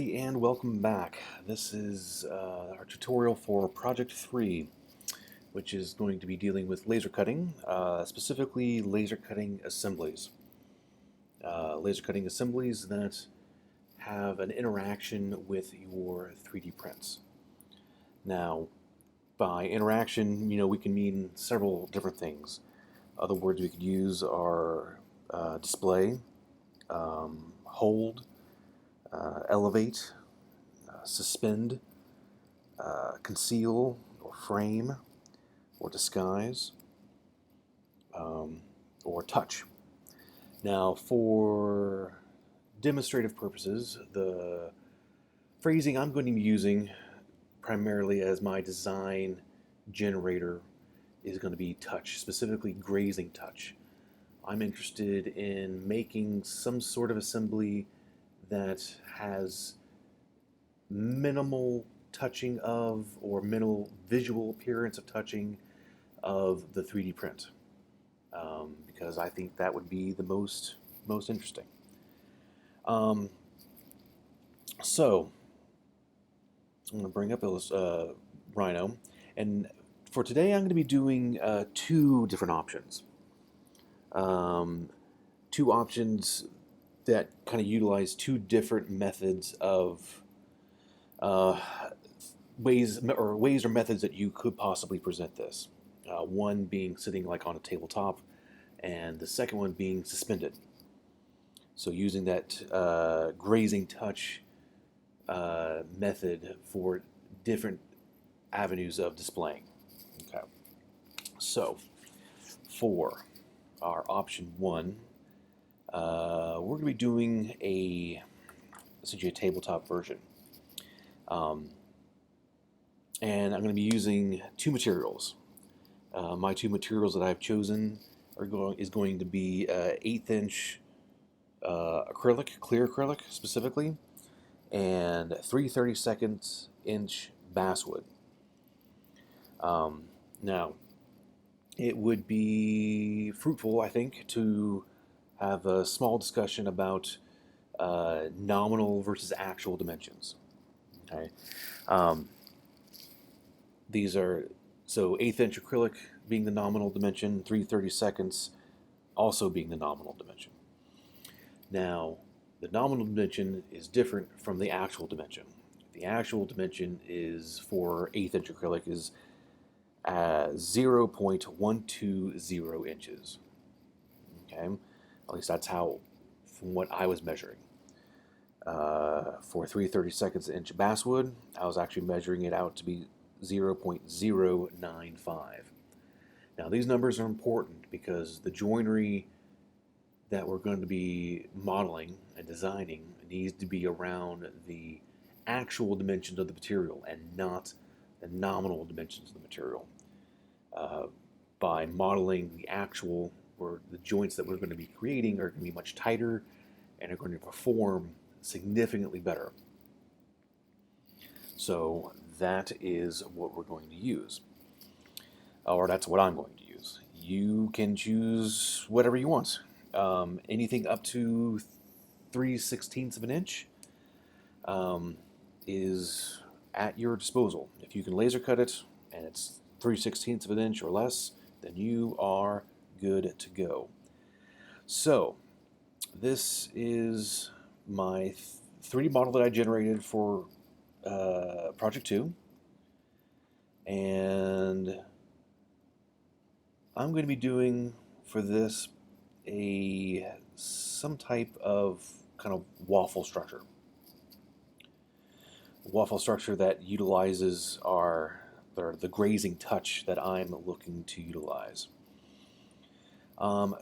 And welcome back. This is our tutorial for Project 3, which is going to be dealing with laser cutting, specifically laser cutting assemblies. Laser cutting assemblies that have an interaction with your 3D prints. Now, by interaction, we can mean several different things. Other words we could use are display, hold, elevate, suspend, conceal, or frame, or disguise, or touch. Now, for demonstrative purposes, the phrasing I'm going to be using primarily as my design generator is going to be touch, specifically grazing touch. I'm interested in making some sort of assembly that has minimal touching of or minimal visual appearance of touching of the 3D print, because I think that would be the most interesting. So I'm going to bring up Rhino, and for today I'm going to be doing two different options. Two options that kind of utilize two different methods of ways or methods that you could possibly present this. One being sitting like on a tabletop, and the second one being suspended. So using that grazing touch method for different avenues of displaying. Okay. So for our option one, we're going to be doing essentially a tabletop version. And I'm going to be using two materials. My two materials that I've chosen is going to be 1/8 inch acrylic, clear acrylic specifically, and 3/32 inch basswood. Now, it would be fruitful, I think, to have a small discussion about nominal versus actual dimensions. Okay. These are, so 1/8 inch acrylic being the nominal dimension, 3/32 also being the nominal dimension. Now, the nominal dimension is different from the actual dimension. The actual dimension is for 1/8 inch acrylic is 0.120 inches. Okay, at least that's how, from what I was measuring. For 3/32 inch basswood, I was actually measuring it out to be 0.095. Now, these numbers are important because the joinery that we're going to be modeling and designing needs to be around the actual dimensions of the material and not the nominal dimensions of the material. By modeling the actual, or the joints that we're going to be creating are going to be much tighter and are going to perform significantly better. So that is what we're going to use, or that's what I'm going to use. You can choose whatever you want. Anything up to 3/16 of an inch is at your disposal. If you can laser cut it and it's 3/16 of an inch or less, then you are good to go. So this is my 3D model that I generated for Project 2, and I'm going to be doing for this some type of kind of waffle structure. Waffle structure that utilizes the grazing touch that I'm looking to utilize.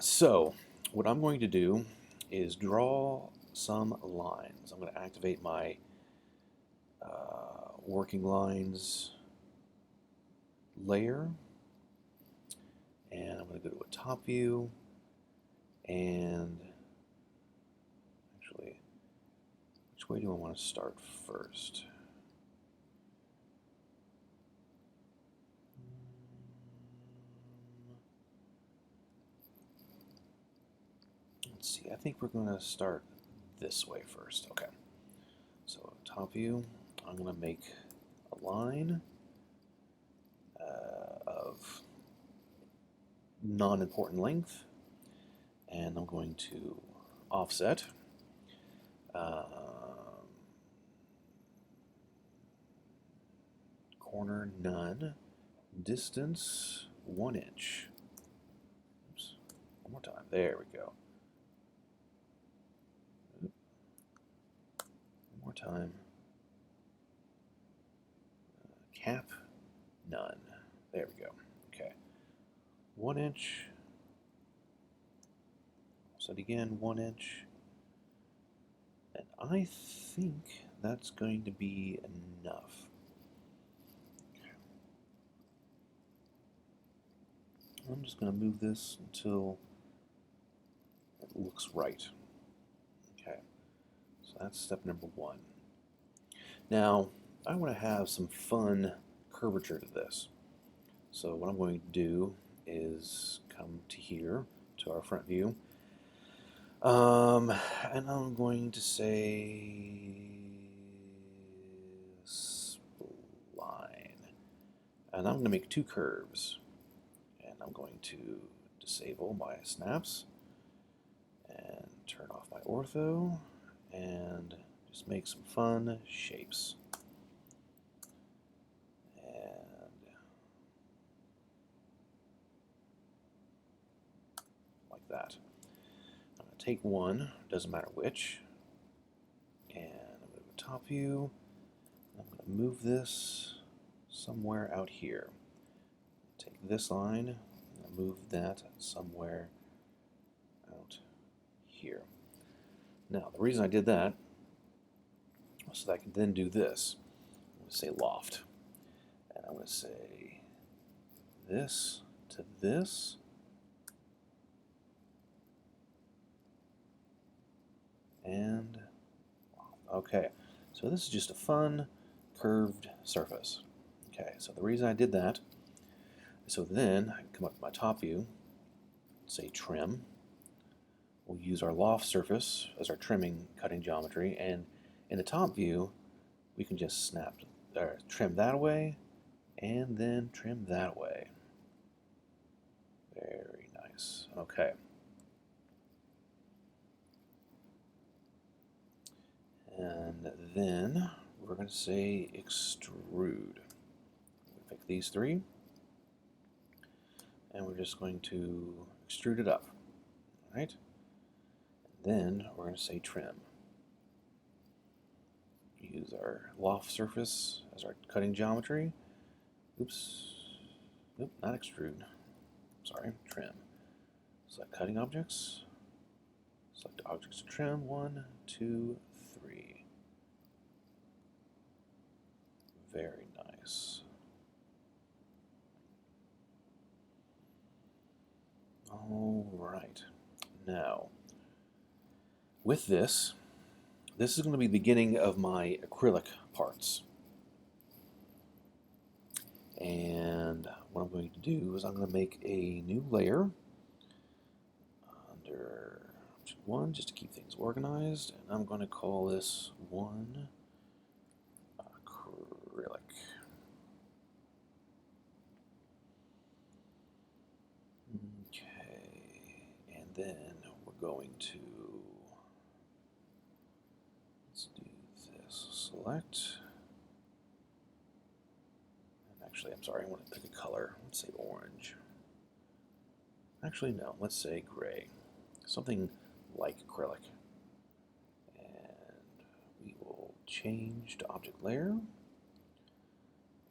So what I'm going to do is draw some lines. I'm going to activate my working lines layer, and I'm going to go to a top view, and actually, which way do I want to start first? Let's see, I think we're going to start this way first. Okay. So top view, I'm going to make a line of non-important length, and I'm going to offset. Corner none, distance 1 inch. Oops, one more time. There we go. One more time. Cap none. There we go. Okay. 1 inch. Set again, 1 inch. And I think that's going to be enough. I'm just going to move this until it looks right. Okay, so that's step number 1. Now, I want to have some fun curvature to this. So what I'm going to do is come to here, to our front view, and I'm going to say spline. And I'm going to make 2 curves. I'm going to disable my snaps and turn off my ortho and just make some fun shapes. And like that. I'm going to take one, doesn't matter which, and I'm going to go top view. I'm going to move this somewhere out here. Take this line, move that somewhere out here. Now, the reason I did that was so that I can then do this. I'm going to say loft. And I'm going to say this to this. And, okay. So this is just a fun curved surface. Okay, so the reason I did that, so then I can come up to my top view, say trim. We'll use our loft surface as our trimming cutting geometry, and in the top view, we can just trim that away, and then trim that away. Very nice. Okay. And then we're going to say extrude. Pick these 3. And we're just going to extrude it up, all right? Then we're going to say trim. Use our loft surface as our cutting geometry. Oops, nope, not extrude. Sorry, trim. Select cutting objects. Select objects to trim. 1, 2, 3. Very nice. All right. Now, with this is going to be the beginning of my acrylic parts. And what I'm going to do is I'm going to make a new layer under option 1 just to keep things organized. And I'm going to call this 1 acrylic. Okay, and then we're going to, let's do this, select, and actually, I'm sorry, I want to pick a color. Let's say orange. Actually, no, let's say gray. Something like acrylic. And we will change to object layer.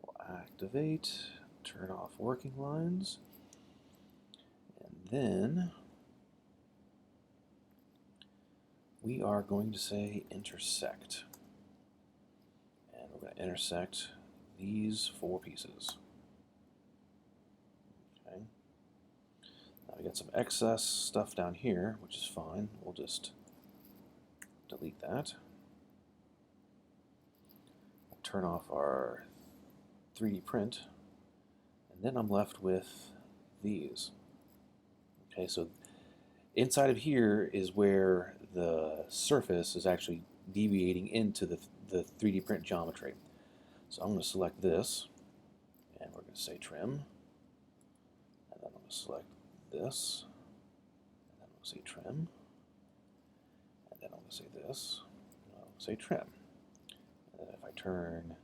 We'll activate, turn off working lines. And then we are going to say intersect. And we're going to intersect these 4 pieces. Okay. Now we got some excess stuff down here, which is fine. We'll just delete that. We'll turn off our 3D print. And then I'm left with these. Okay, so inside of here is where the surface is actually deviating into the 3D print geometry. So I'm going to select this, and we're going to say trim, and then I'm going to select this, and then I'm going to say trim, and then I'm going to say this, and I'm going to say trim. And then if I turn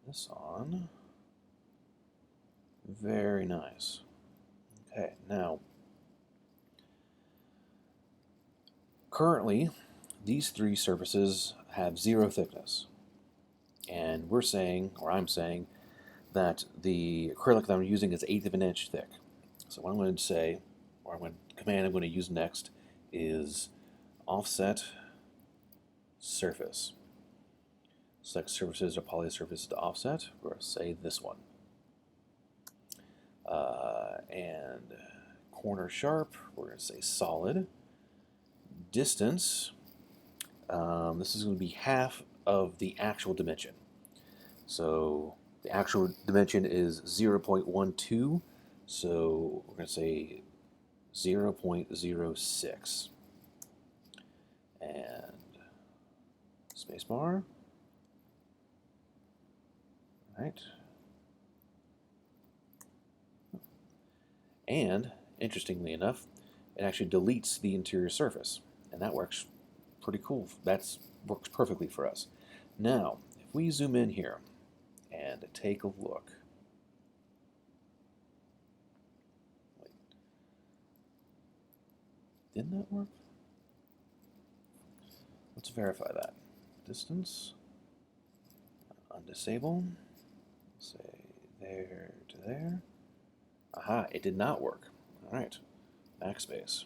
this on, very nice. Okay, now, currently, these three surfaces have 0 thickness. And we're saying, or I'm saying, that the acrylic that I'm using is 1/8 of an inch thick. So what I'm going to say, or the command I'm going to use next is offset surface. Select surfaces or poly surfaces to offset. We're going to say this one. And corner sharp, we're going to say solid. Distance, this is going to be half of the actual dimension. So the actual dimension is 0.12, so we're going to say 0.06. And spacebar. Right. And, interestingly enough, it actually deletes the interior surface, and that works pretty cool. That works perfectly for us. Now, if we zoom in here and take a look, wait, didn't that work? Let's verify that. Distance, undisable, say there to there. Aha, it did not work. All right, backspace.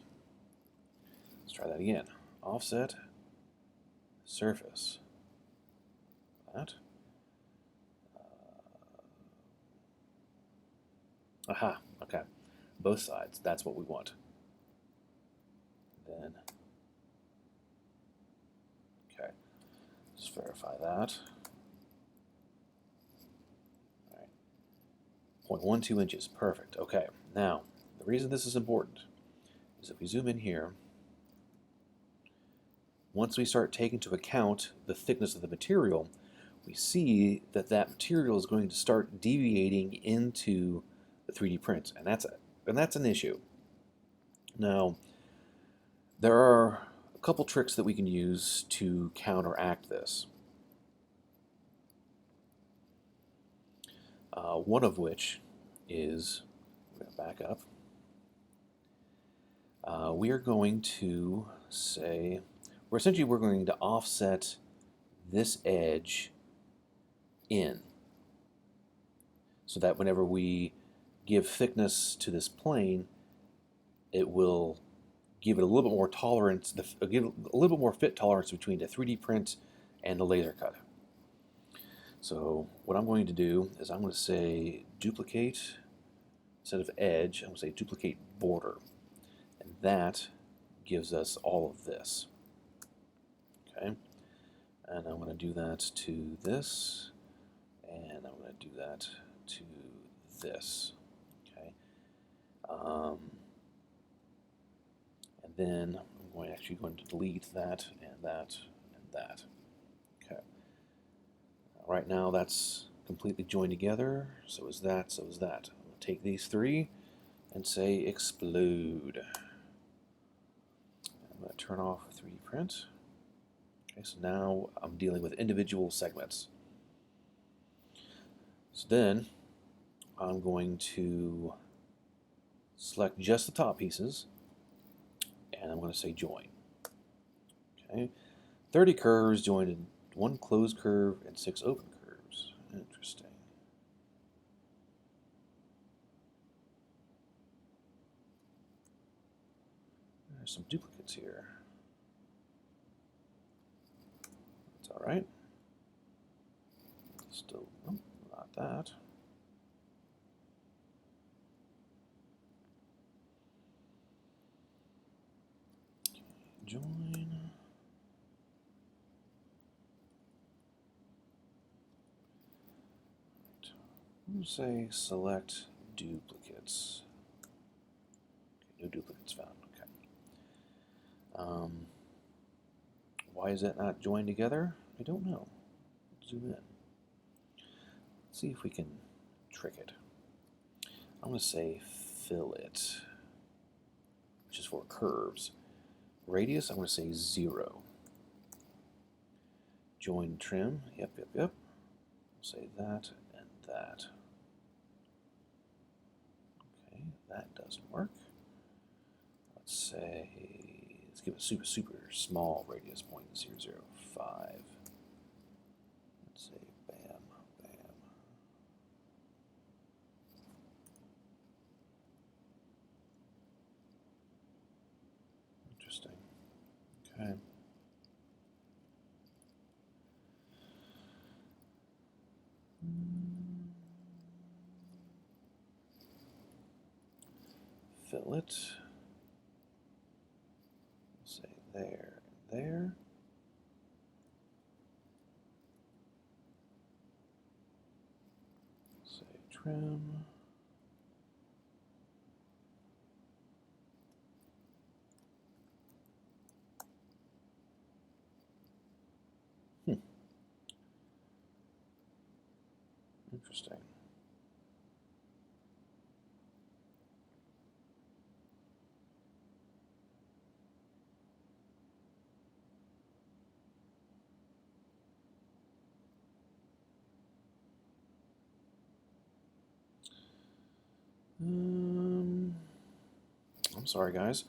Let's try that again. Offset, surface. That. Aha, okay. Both sides, that's what we want. Then, okay, let's verify that. All right, 0.12 inches, perfect. Okay, now, the reason this is important is if we zoom in here, once we start taking into account the thickness of the material, we see that that material is going to start deviating into the 3D print, and that's an issue. Now, there are a couple tricks that we can use to counteract this. One of which is, we're going to back up. We are going to say, we're going to offset this edge in, so that whenever we give thickness to this plane, it will give it a little bit more tolerance, give a little bit more fit tolerance between the 3D print and the laser cut. So what I'm going to do is I'm going to say duplicate, instead of edge, I'm going to say duplicate border. And that gives us all of this. Okay? And I'm going to do that to this, and I'm going to do that to this. Okay? And then I'm actually going to delete that and that and that. Okay. Right now that's completely joined together. So is that, so is that. I'm going to take these three and say explode. I'm going to turn off 3D print. Okay, so now I'm dealing with individual segments. So then I'm going to select just the top pieces, and I'm going to say join. Okay, 30 curves joined in 1 closed curve and 6 open curves. Interesting. There's some duplicates here. That's all right. Still, oh, not that. Join. I'm going to say select duplicates. Okay, no duplicates found. Okay. Why is that not joined together? I don't know. Zoom in. Let's see if we can trick it. I'm going to say fillet, which is for curves. Radius, I'm going to say 0. Join trim, yep. We'll say that and that. Okay, that doesn't work. Let's give it a super small radius, 0.005. Let's say bam. Interesting. Okay. Fillet. Say there and there. Say trim. Interesting. I'm sorry, guys.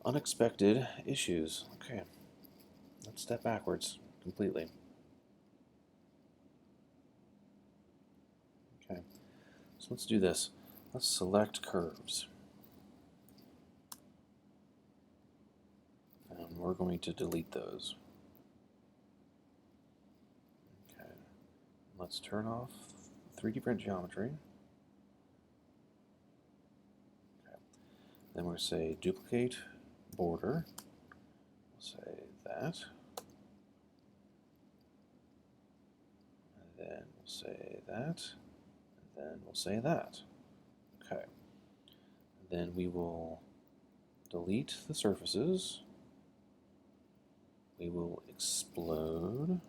Unexpected issues. Okay. Let's step backwards completely. Okay. So let's do this. Let's select curves. And we're going to delete those. Okay. Let's turn off 3D print geometry. Okay. Then we'll say duplicate border. We'll say that. And then we'll say that. And then we'll say that. Okay. And then we will delete the surfaces. We will explode.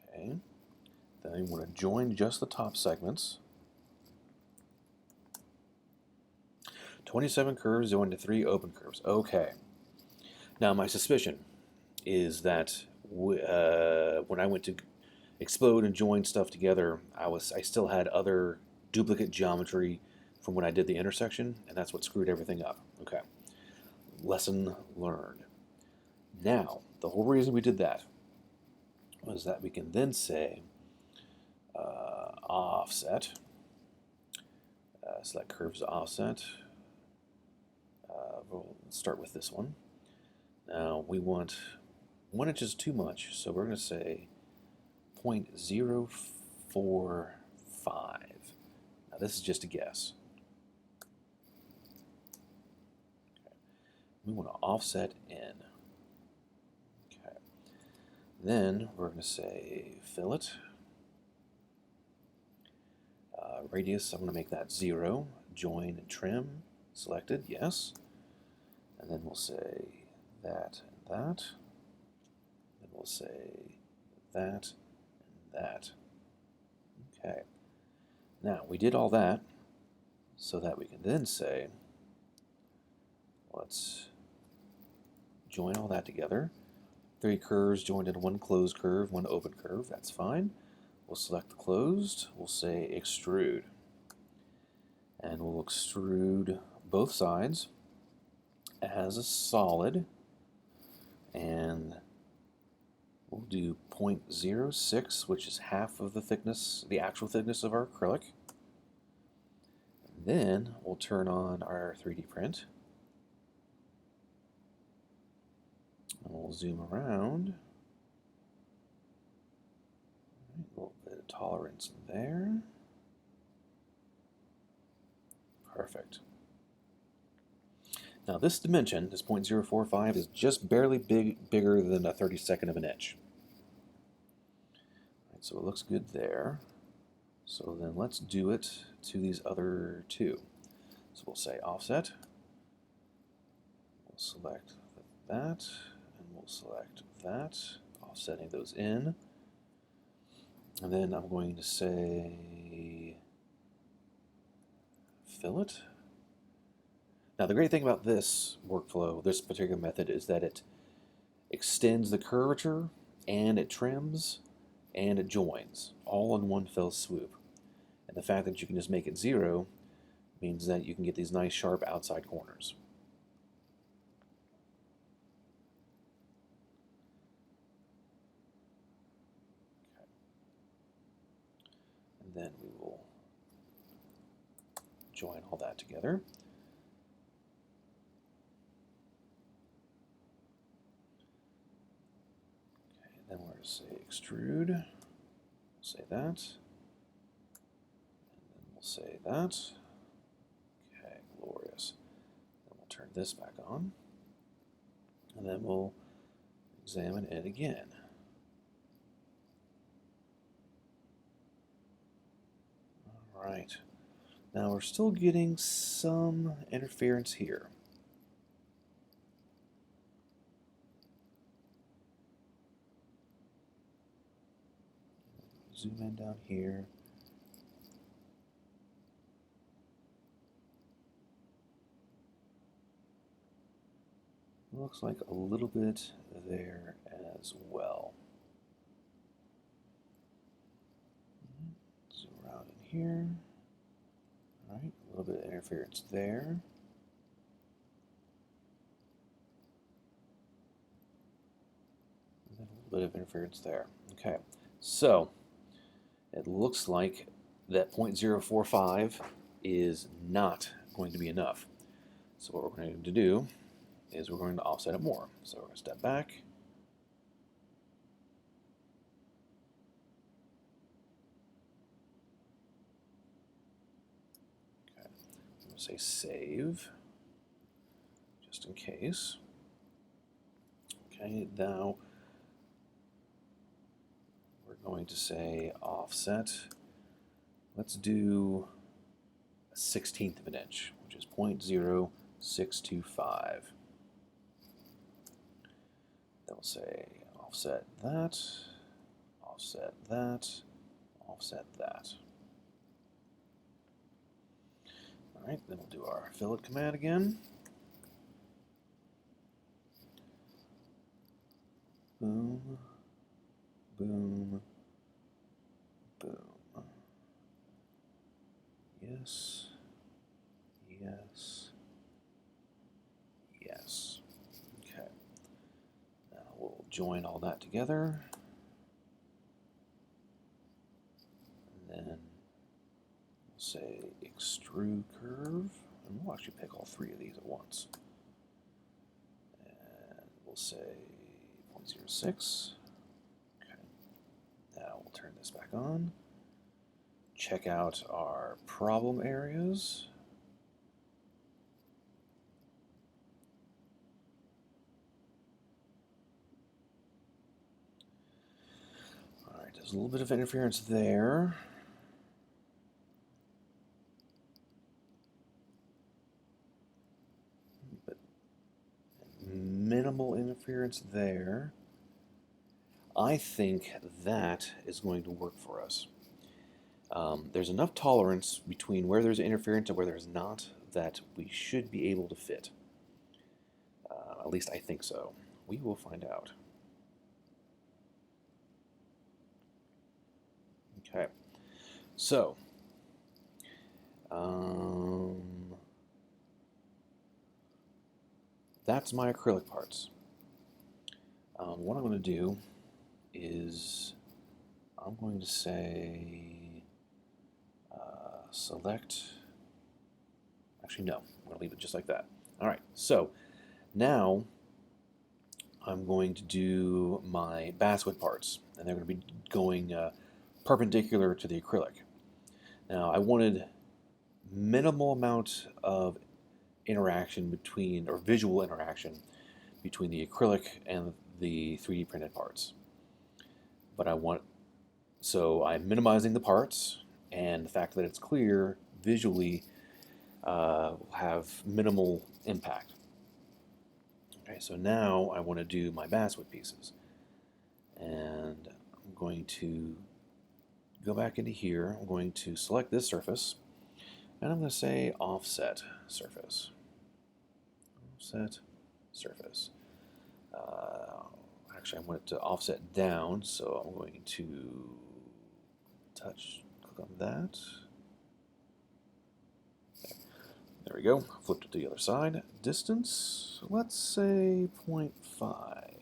Okay. Then we want to join just the top segments. 27 curves joined to 3 open curves. Okay. Now my suspicion is that when I went to explode and join stuff together, I still had other duplicate geometry from when I did the intersection, and that's what screwed everything up. Okay. Lesson learned. Now, the whole reason we did that was that we can then say offset, select curves offset. We'll start with this one. Now we want 1 inch is too much, so we're going to say 0.045. Now this is just a guess. Okay. We want to offset in. Okay. Then we're going to say fillet. Radius, I'm going to make that 0. Join and trim. Selected, yes. And then we'll say that and that. Then we'll say that and that. Okay. Now, we did all that so that we can then say, let's join all that together. 3 curves joined into 1 closed curve, 1 open curve. That's fine. We'll select the closed. We'll say extrude. And we'll extrude both sides as a solid. And we'll do 0.06, which is half of the thickness, the actual thickness of our acrylic. And then we'll turn on our 3D print. And we'll zoom around. A little bit of tolerance there. Perfect. Now this dimension, this 0.045, is just barely bigger than a 32nd of an inch. Right, so it looks good there. So then let's do it to these other 2. So we'll say offset. We'll select that, and we'll select that, offsetting those in. And then I'm going to say fillet. Now the great thing about this workflow, this particular method, is that it extends the curvature, and it trims, and it joins, all in one fell swoop. And the fact that you can just make it 0 means that you can get these nice sharp outside corners. Okay. And then we will join all that together. Okay, then we're going to say extrude. We'll say that. And then we'll say that. Okay, glorious. Then we'll turn this back on. And then we'll examine it again. All right. Now we're still getting some interference here. Zoom in down here. Looks like a little bit there as well. Zoom around in here. All right, a little bit of interference there. And then a little bit of interference there. Okay, so it looks like that 0.045 is not going to be enough. So what we're going to do is we're going to offset it more. So we're going to step back. Okay. I'm going to say save, just in case. Okay, now we're going to say offset. Let's do a 1/16 of an inch, which is 0.0625. Then we'll say offset that, offset that, offset that. All right, then we'll do our fillet command again. Boom, boom, boom. Yes, yes, yes. Okay. Now we'll join all that together. And then we'll say extrude curve. And we'll actually pick all 3 of these at once. And we'll say 0.06. Okay. Now we'll turn this back on. Check out our problem areas. All right, there's a little bit of interference there. But minimal interference there. I think that is going to work for us. There's enough tolerance between where there's interference and where there's not that we should be able to fit. At least I think so. We will find out. Okay, so that's my acrylic parts. What I'm going to do is I'm going to say select. Actually, no. I'm going to leave it just like that. All right. So now I'm going to do my basswood parts, and they're going to be going perpendicular to the acrylic. Now I wanted minimal amount of interaction between, or visual interaction between the acrylic and the 3D printed parts. But so I'm minimizing the parts, and the fact that it's clear visually will have minimal impact. Okay, so now I want to do my basswood pieces. And I'm going to go back into here. I'm going to select this surface, and I'm going to say offset surface. Offset surface. Actually, I want it to offset down, so I'm going to click on that. There we go. Flipped it to the other side. Distance, let's say 0.5.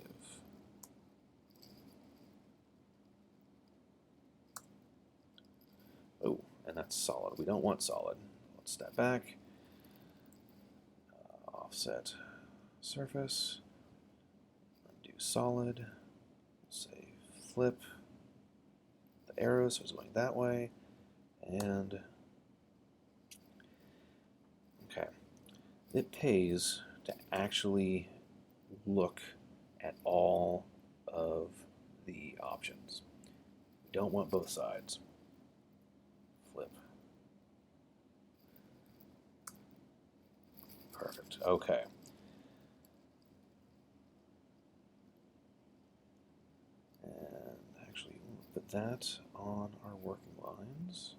Oh, and that's solid. We don't want solid. Let's step back. Offset surface. Do solid. Say flip the arrow so it's going that way. And okay, it pays to actually look at all of the options. We don't want both sides. Flip. Perfect. Okay. And actually, we'll put that on our working lines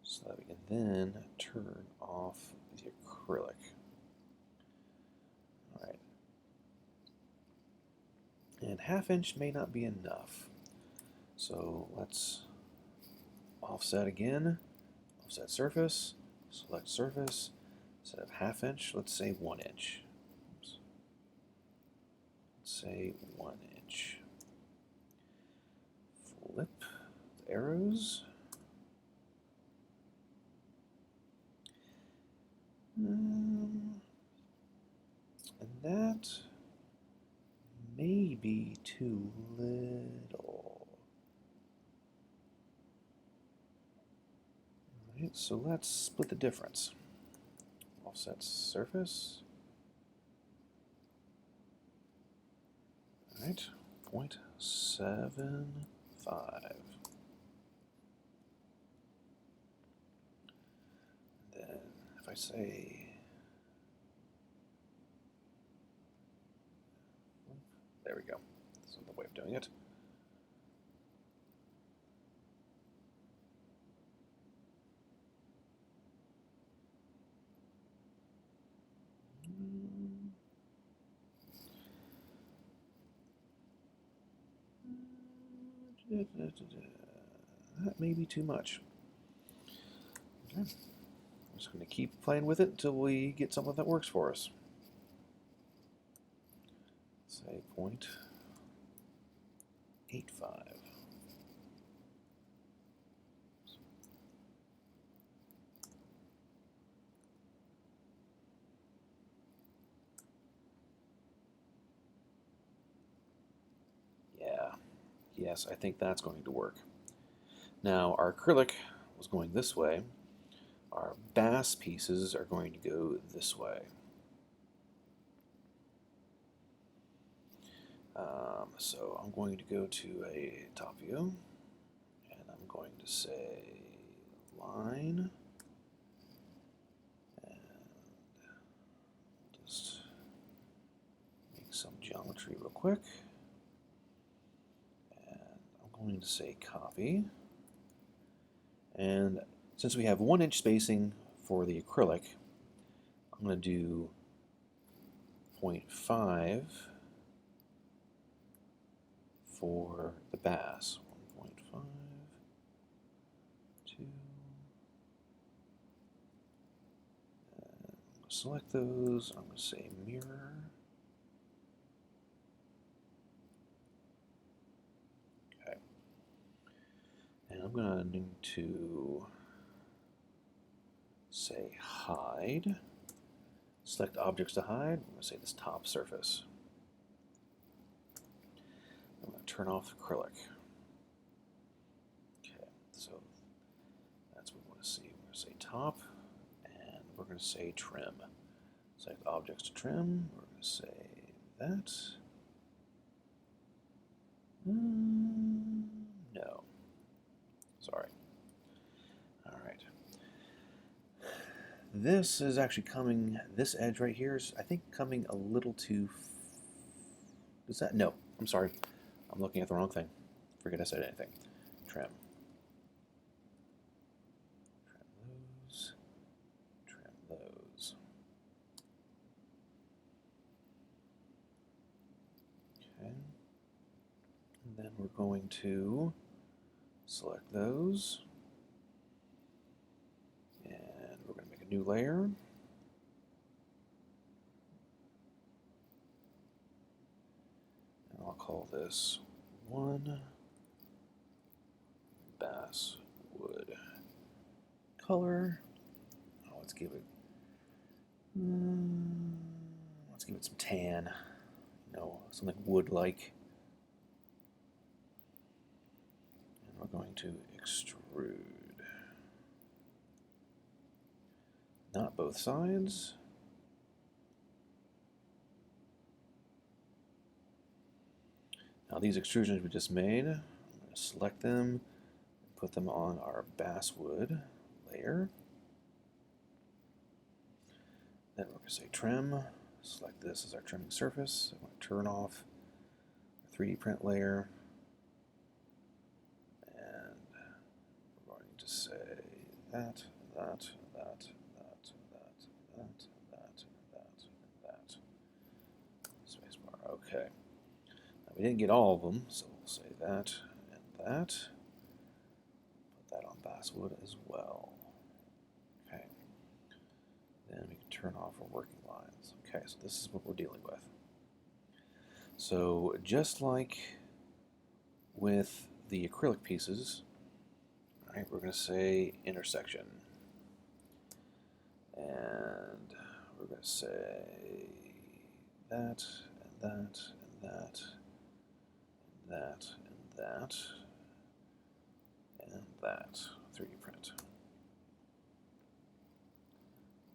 so that we can then turn off the acrylic. All right. And 1/2 inch may not be enough. So let's offset again. Offset surface. Select surface. Instead of 1/2 inch, let's say 1 inch. Oops. Let's say 1 inch. Flip the arrows. And that may be too little. All right, so let's split the difference. Offset surface. All right, 0.75. Then if I say, there we go. That's another way of doing it. That may be too much. Okay. I'm just going to keep playing with it until we get something that works for us. Say 0.85. Yeah, yes, I think that's going to work. Now, our acrylic was going this way. Our bass pieces are going to go this way. So I'm going to go to a top view, and I'm going to say line, and just make some geometry real quick. And I'm going to say copy. And since we have 1 inch spacing for the acrylic, I'm going to do 0.5 for the bass. 1.5, 2. And select those. I'm going to say mirror. Okay. And I'm going to need to say hide. Select objects to hide. I'm going to say this top surface. I'm going to turn off acrylic. Okay, so that's what we want to see. We're going to say top, and we're going to say trim. Select objects to trim. We're going to say that. No. Sorry. All right. this is actually coming, this edge right here is, I think, coming a little too, is that, no, I'm sorry. I'm looking at the wrong thing. Forget I said anything. Trim. Trim those. Okay. And then we're going to select those. And we're going to make a new layer. And I'll call this one basswood color. Oh, let's give it some tan. No, something wood-like. And we're going to extrude. Not both sides. Now these extrusions we just made, I'm going to select them and put them on our basswood layer. Then we're going to say trim. Select this as our trimming surface. I'm going to turn off the 3D print layer. And we're going to say that, that, that, that, spacebar. Okay. Now we didn't get all of them, so we'll say that and that. Put that on basswood as well. Okay. Then we can turn off our working lines. Okay, so this is what we're dealing with. So just like with the acrylic pieces, all right, we're going to say intersection. And we're going to say that, and that, and that, and that, and that, and that. 3D print.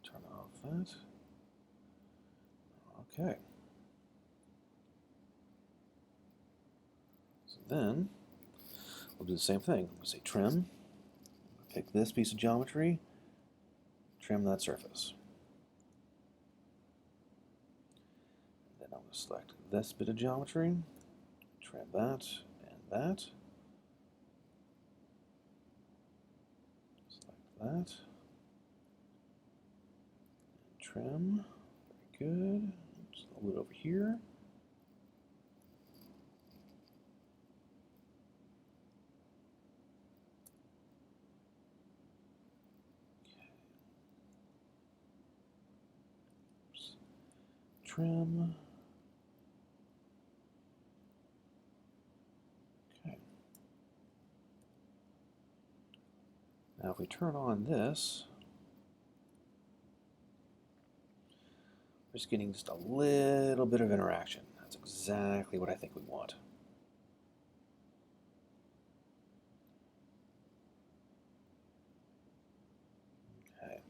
Turn off that. Okay. So then we'll do the same thing. We'll say trim. Pick this piece of geometry. Trim that surface. And then I'm going to select this bit of geometry. Trim that and that. Select that. And trim. Very good. Just a little bit over here. Trim. Okay. Now if we turn on this, we're just getting just a little bit of interaction. That's exactly what I think we want. Okay.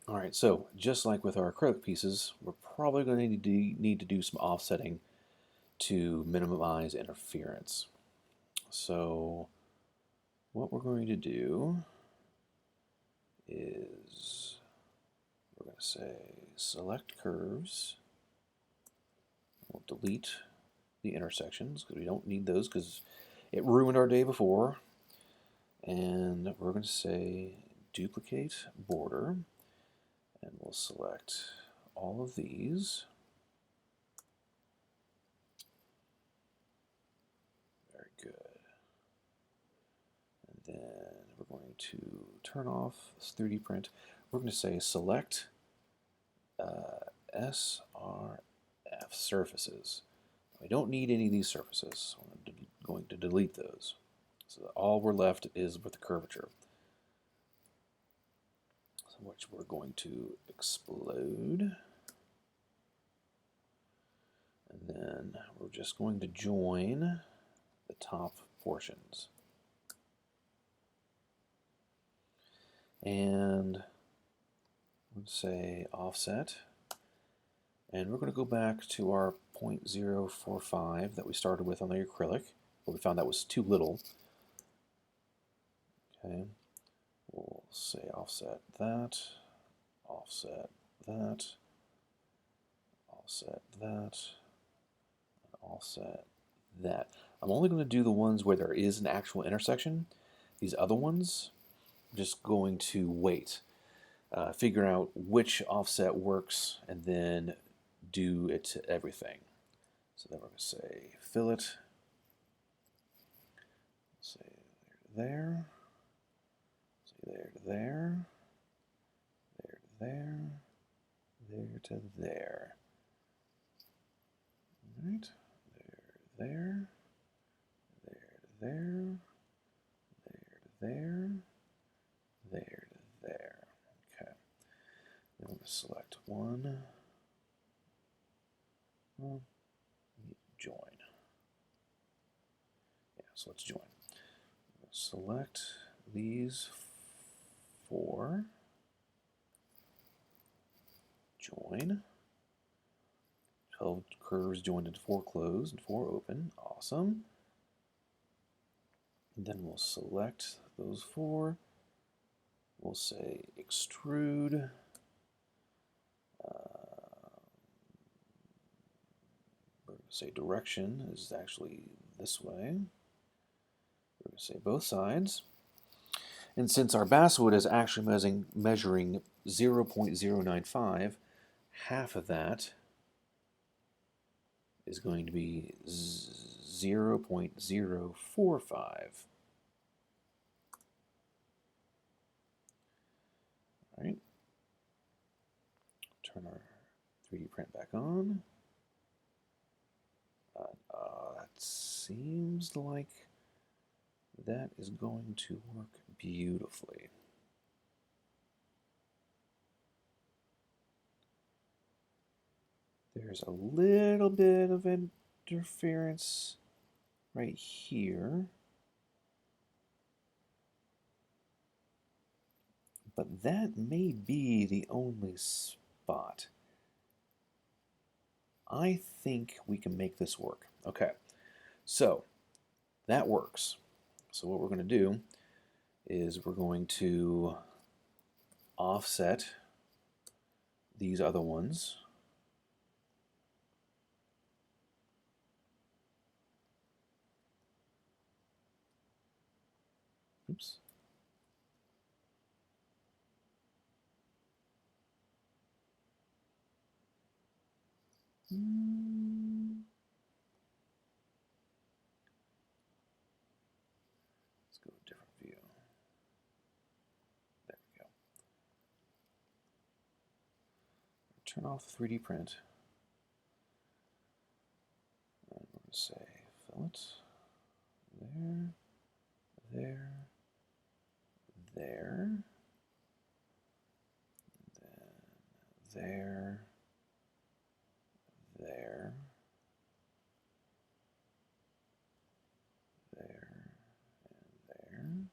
All right, so just like with our acrylic pieces, we're probably going to need to do some offsetting to minimize interference. So what we're going to do is we're going to say select curves. We'll delete the intersections because we don't need those because it ruined our day before. And we're going to say duplicate border. And we'll select all of these. Very good. And then we're going to turn off this 3D print. We're going to say select SRF surfaces. We don't need any of these surfaces. So I'm going to delete those. So all we're left is with the curvature, which we're going to explode. And then we're just going to join the top portions. And let's say offset. And we're going to go back to our 0.045 that we started with on the acrylic, but we found that was too little. Okay, we'll say offset that, offset that, offset that, offset that. I'm only going to do the ones where there is an actual intersection. These other ones, I'm just going to wait, figure out which offset works, and then do it to everything. So then we're going to say fillet, say there, say there to there, there to there, there to there. All right, there, there, there, there, there, there to there. Okay. Then we're going to select one. Well, join. Yeah, so let's join. Select these four. Join. 12 curves joined into 4 closed and 4 open. Awesome. And then we'll select those 4. We'll say extrude. We're going to say direction is actually this way. We're going to say both sides. And since our basswood is actually measuring 0.095, half of that is going to be 0.045. All right. Turn our 3D print back on. That seems like that is going to work beautifully. There's a little bit of interference right here, but that may be the only spot. I think we can make this work. Okay, so that works. So what we're going to do is we're going to offset these other ones. Oops. Let's go to a different view. There we go. Turn off 3D print. And we're going to say fillet. There, there, then there, there, and there, and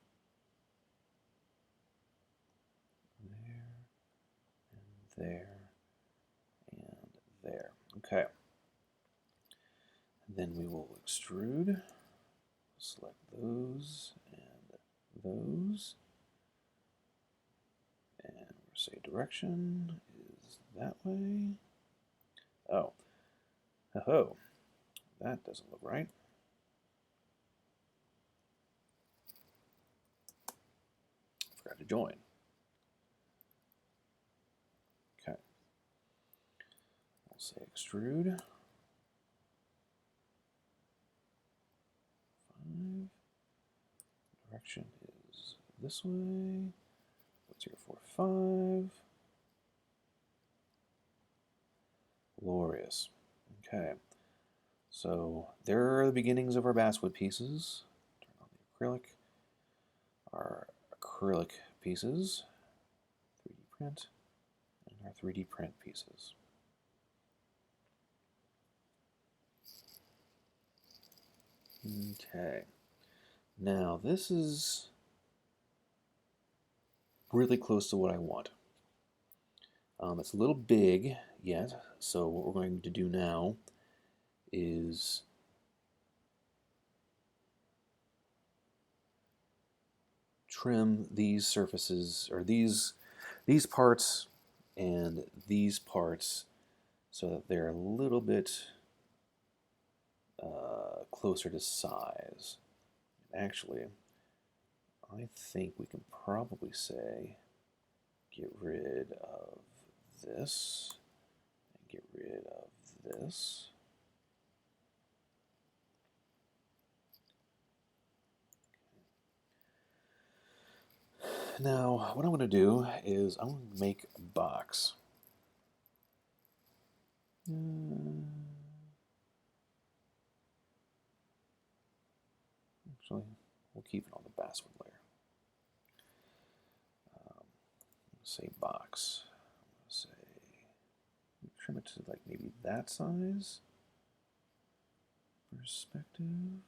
there. Okay. And then we will extrude. Select those and those. And we'll say direction is that way. Oh. Oh. That doesn't look right. Forgot to join. Okay. We'll say extrude. 5. Direction is this way. 0.045. Glorious. Okay. So there are the beginnings of our basswood pieces. Turn on the acrylic. Our acrylic pieces. 3D print. And our 3D print pieces. Okay. Now this is really close to what I want. It's a little big. yet, so what we're going to do now is trim these surfaces, or these parts and these parts, so that they're a little bit closer to size. Actually, I think we can probably say get rid of this and get rid of this. Now, what I'm going to do is I'm going to make a box. Actually, we'll keep it on the basswood layer. Say box. Say trim it to like maybe that size. Perspective. And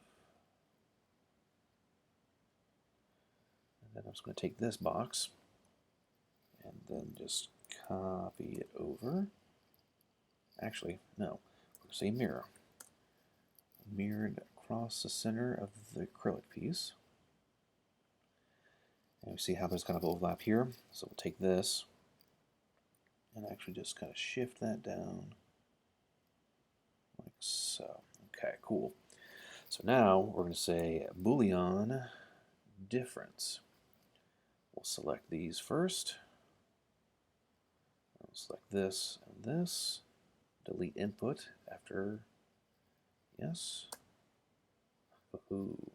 then I'm just going to take this box and then just copy it over. Actually, no. We're going to say mirror. Mirrored across the center of the acrylic piece. And we see how there's kind of overlap here. So we'll take this and actually just kind of shift that down like so. Okay, cool. So now we're going to say Boolean difference. We'll select these first. We'll select this and this. Delete input after yes. Ooh.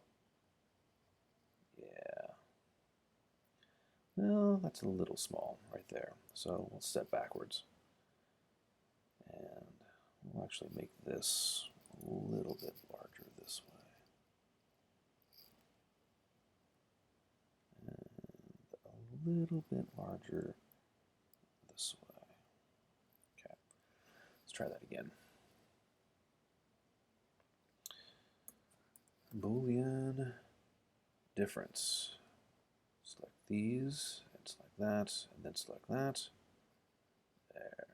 Yeah. Well, that's a little small right there. So we'll step backwards. And we'll actually make this a little bit larger this way. And a little bit larger this way. Okay. Let's try that again. Boolean difference. Select these, and select that, and then select that. There.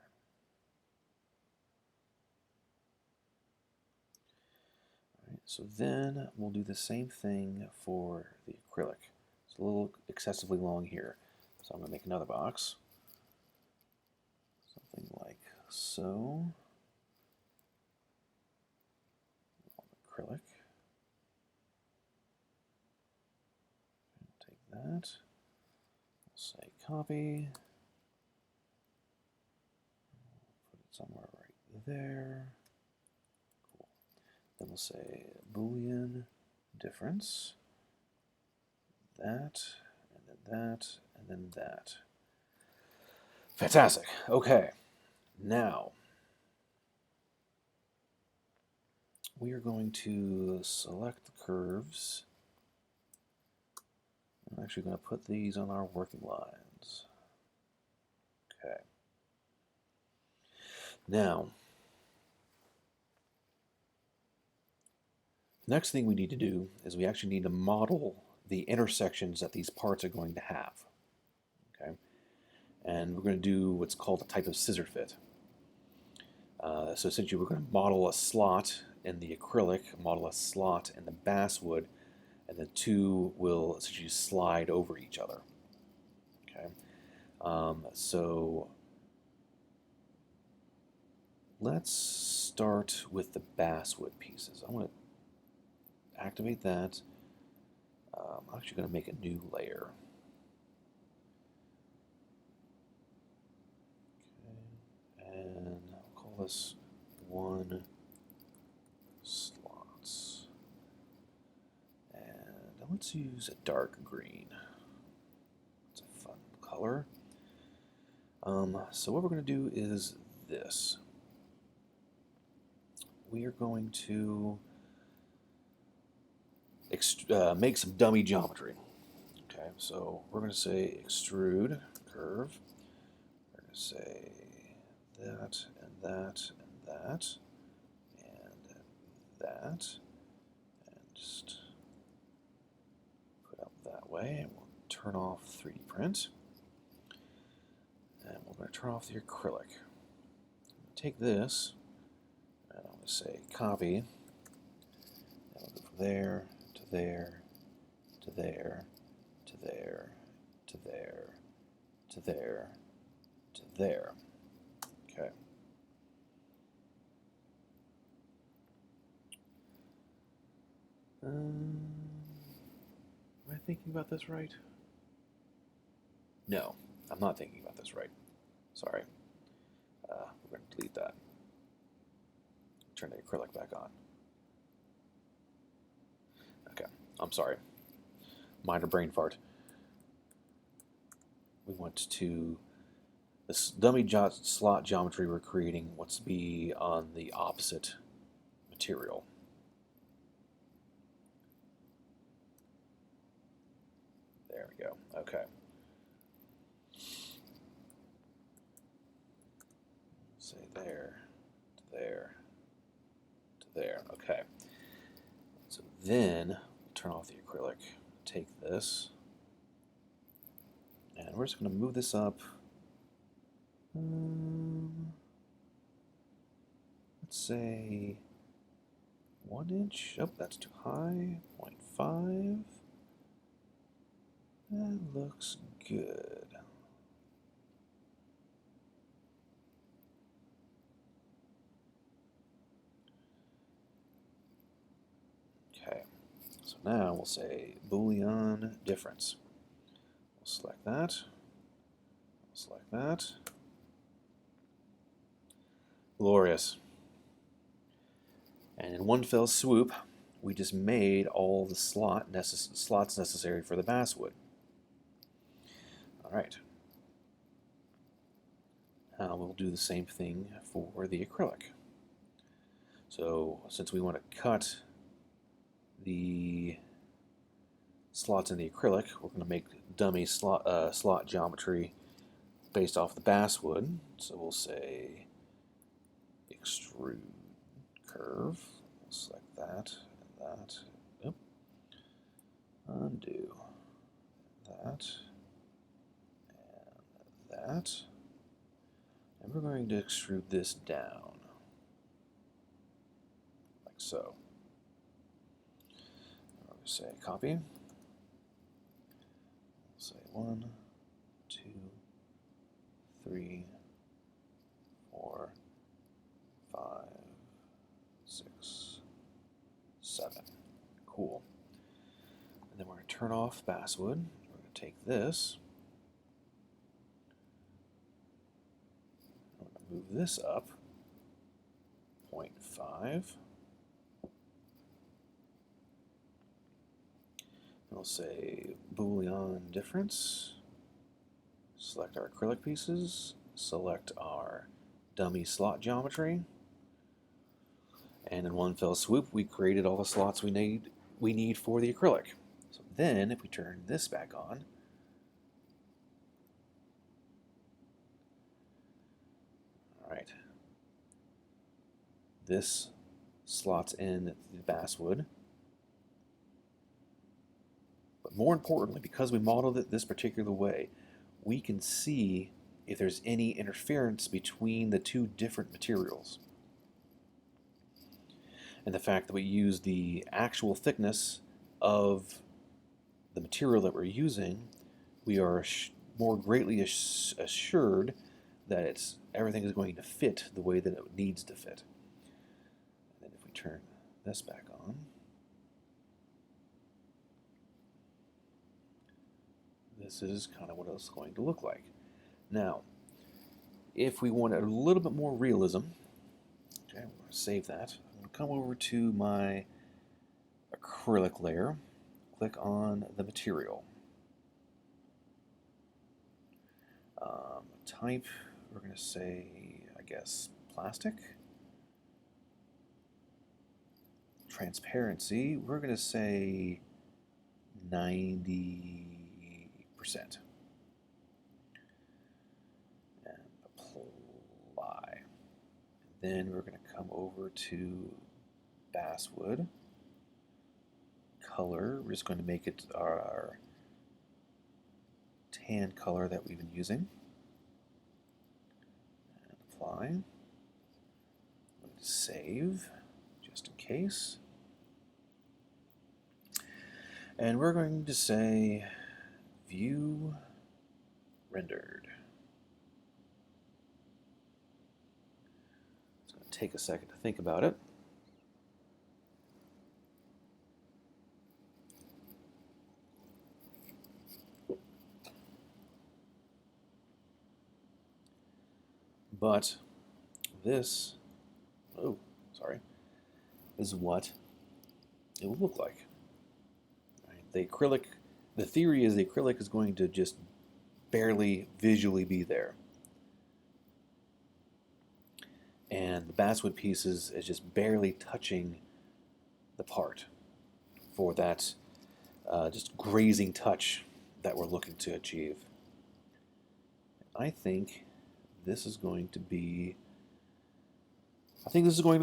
All right, so then we'll do the same thing for the acrylic. It's a little excessively long here, so I'm going to make another box. Something like so. Acrylic. Take that. We'll say copy. Put it somewhere right there. Cool. Then we'll say Boolean difference. That, and then that, and then that. Fantastic. Okay. Now, we are going to select the curves. I'm actually going to put these on our working lines. Okay. Now, next thing we need to do is we actually need to model the intersections that these parts are going to have. Okay. And we're going to do what's called a type of scissor fit. So essentially we're going to model a slot in the acrylic, model a slot in the basswood, and the two will essentially slide over each other. Okay, so let's start with the basswood pieces. I'm going to activate that. I'm actually going to make a new layer. Okay, and I'll call this 1 slots. And let's use a dark green. It's a fun color. So what we're going to do is this. We are going to make some dummy geometry. Okay, so we're going to say extrude curve. We're going to say that and that and that and that, and just put up that way. And we'll turn off 3D print, and we're going to turn off the acrylic. take this, and I'm going to say copy, and I'll go from there to there to there to there to there to there to there. Okay. Am I thinking about this right? No, I'm not thinking about this right. Sorry. We're going to delete that. Turn the acrylic back on. Okay, I'm sorry. Minor brain fart. We want to, this dummy slot geometry we're creating wants to be on the opposite material. There we go. Okay. Say there, to there, to there. Okay. So then turn off the acrylic. Take this, and we're just going to move this up. Let's say 1 inch. Oh, that's too high. 0.5. That looks good. Okay, so now we'll say Boolean difference. We'll select that. We'll select that. Glorious. And in one fell swoop, we just made all the slots necessary for the basswood. All right. Now we'll do the same thing for the acrylic. So since we want to cut the slots in the acrylic, we're going to make dummy slot geometry based off the basswood. So we'll say extrude curve. We'll select that and that. Yep. Undo that and that. And we're going to extrude this down, like so. I'm going to say copy. We'll say 1, 2, 3, 4, 5, 6, 7. Cool. And then we're going to turn off basswood. We're going to take this. I'm going to move this up 0.5. We'll say Boolean difference. Select our acrylic pieces. Select our dummy slot geometry. And in one fell swoop, we created all the slots we need for the acrylic. So then, if we turn this back on, all right, this slots in the basswood. But more importantly, because we modeled it this particular way, we can see if there's any interference between the two different materials. And the fact that we use the actual thickness of the material that we're using, we are more greatly assured that everything is going to fit the way that it needs to fit. And then if we turn this back on, this is kind of what it's going to look like. Now, if we want a little bit more realism, okay, I'm going to save that. I'm going to come over to my acrylic layer, click on the material. Type, we're going to say, I guess, plastic. Transparency, we're going to say 90%. And apply. Then we're going to come over to basswood. Color, we're just going to make it our tan color that we've been using. And apply. save, just in case. And we're going to say view rendered. It's going to take a second to think about it. But this, is what it will look like. Right? The theory is the acrylic is going to just barely visually be there. And the basswood pieces is just barely touching the part for that just grazing touch that we're looking to achieve. I think this is going to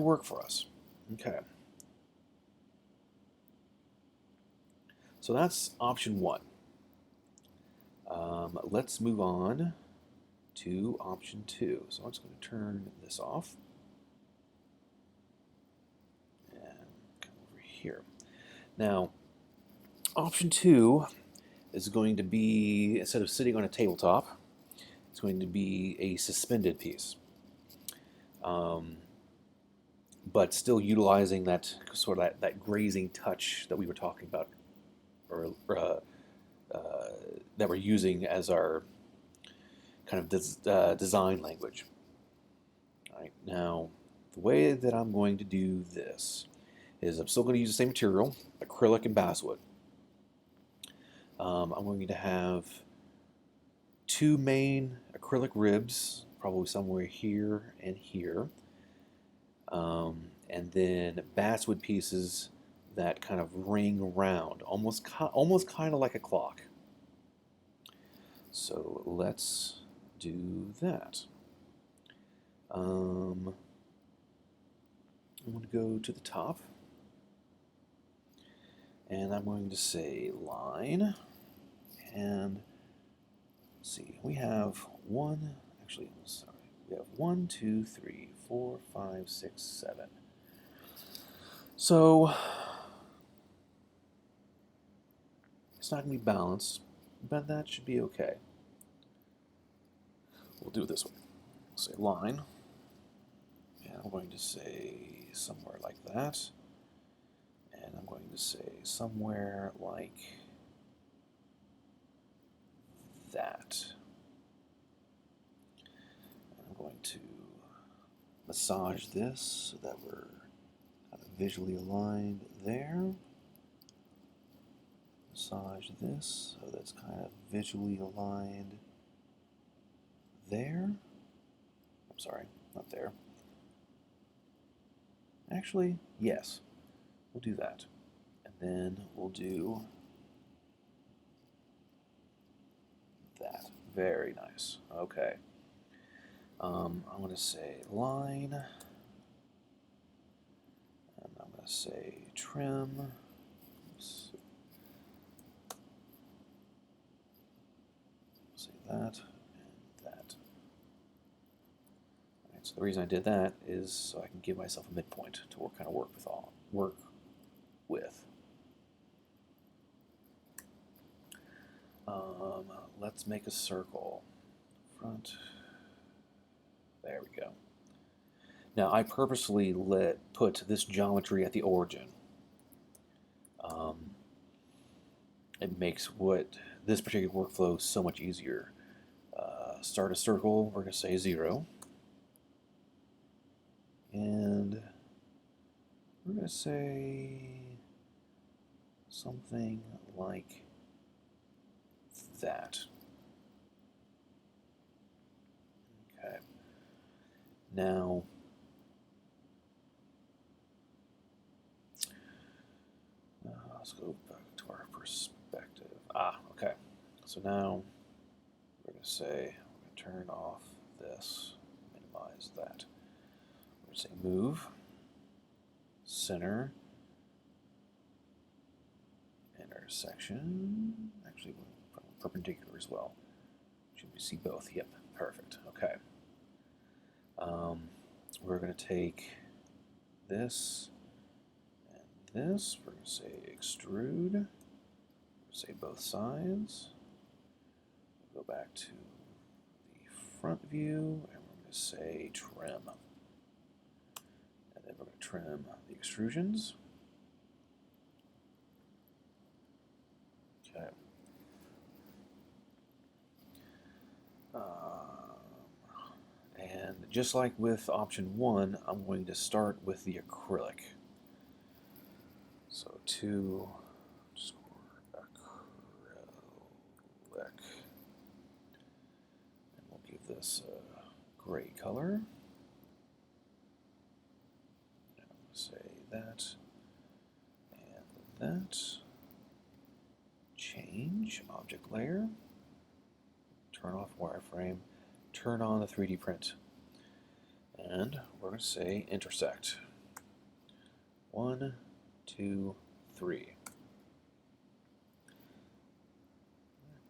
work for us. Okay. So that's option one. Let's move on to option two. So I'm just going to turn this off and come over here. Now, option two is going to be, instead of sitting on a tabletop, it's going to be a suspended piece. But still utilizing that sort of that grazing touch that we were talking about, or that we're using as our kind of design language. All right, now, the way that I'm going to do this is I'm still going to use the same material, acrylic and basswood. I'm going to have two main acrylic ribs, probably somewhere here and here. And then basswood pieces that kind of ring around, almost kind of like a clock. So let's do that. I'm going to go to the top, and I'm going to say line, and let's see, we have one, actually, sorry, we have 1, 2, 3, 4, 5, 6, 7. So it's not going to be balanced, but that should be okay. We'll do it this way. We'll say line, and I'm going to say somewhere like that, and I'm going to say somewhere like that. And I'm going to massage this so that we're kind of visually aligned there. Massage this so that's kind of visually aligned there. I'm sorry, not there. Actually, yes, we'll do that. And then we'll do that. Very nice. Okay. I'm going to say line, and I'm going to say trim. Oops. Say that and that. All right, so the reason I did that is so I can give myself a midpoint to work with. Let's make a circle. Front. There we go. Now I purposely put this geometry at the origin. It makes this particular workflow so much easier. Start a circle. We're going to say 0, and we're going to say something like that. Okay. Now, let's go back to our perspective. Okay. So now we're going to say, we're going to turn off this, minimize that. We're going to say move, center, intersection. Actually, perpendicular as well. Should we see both? Yep, perfect. Okay. We're going to take this and this. We're going to say extrude. Say both sides. We'll go back to the front view, and we're going to say trim. And then we're going to trim the extrusions. Okay. And just like with option 1, I'm going to start with the acrylic. So 2 acrylic. And we'll give this a gray color. And I'm going to say that and that. Change object layer. Turn off wireframe. Turn on the 3D print. And we're going to say intersect. 1, 2, 3.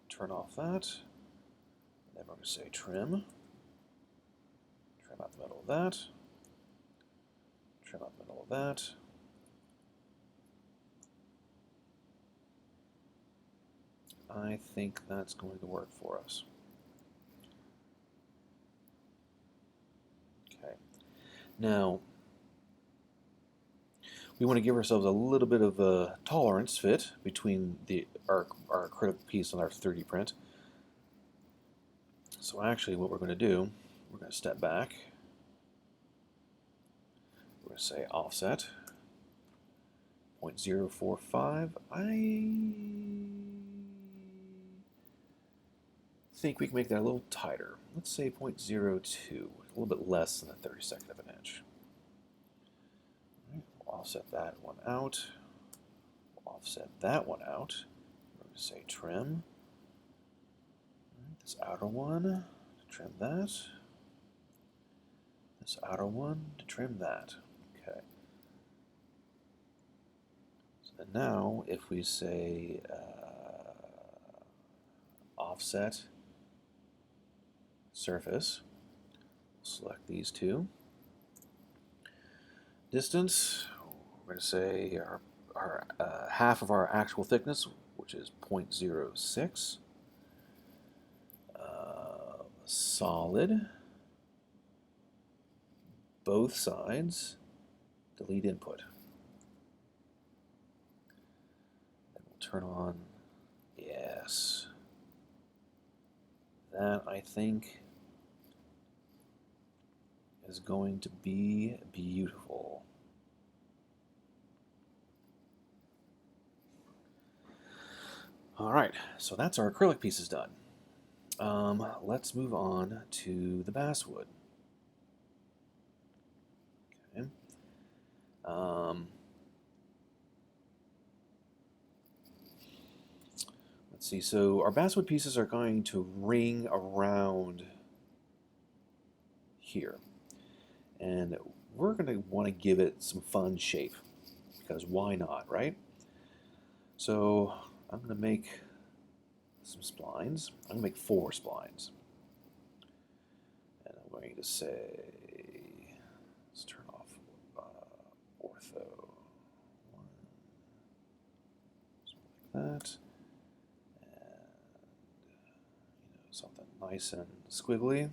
Turn off that. And then we're going to say trim. Trim out the middle of that. Trim out the middle of that. I think that's going to work for us. Okay. Now, we want to give ourselves a little bit of a tolerance fit between our acrylic piece and our 3D print. So actually what we're going to do, we're going to step back. We're going to say offset 0.045. I think we can make that a little tighter. Let's say 0.02, a little bit less than a 32nd of an inch. Right, we'll offset that one out. We'll offset that one out. We're going to say trim. Right, this outer one, trim that. This outer one to trim that. Okay. So then now, if we say offset surface, select these two. Distance, we're going to say our half of our actual thickness, which is 0.06. Solid, both sides, delete input. And we'll turn on, yes. That, I think, is going to be beautiful. All right, so that's our acrylic pieces done. Let's move on to the basswood. Okay. Let's see, so our basswood pieces are going to ring around here. And we're going to want to give it some fun shape, because why not, right? So I'm going to make some splines. I'm going to make 4 splines. And I'm going to say, let's turn off ortho. 1, something like that. And something nice and squiggly,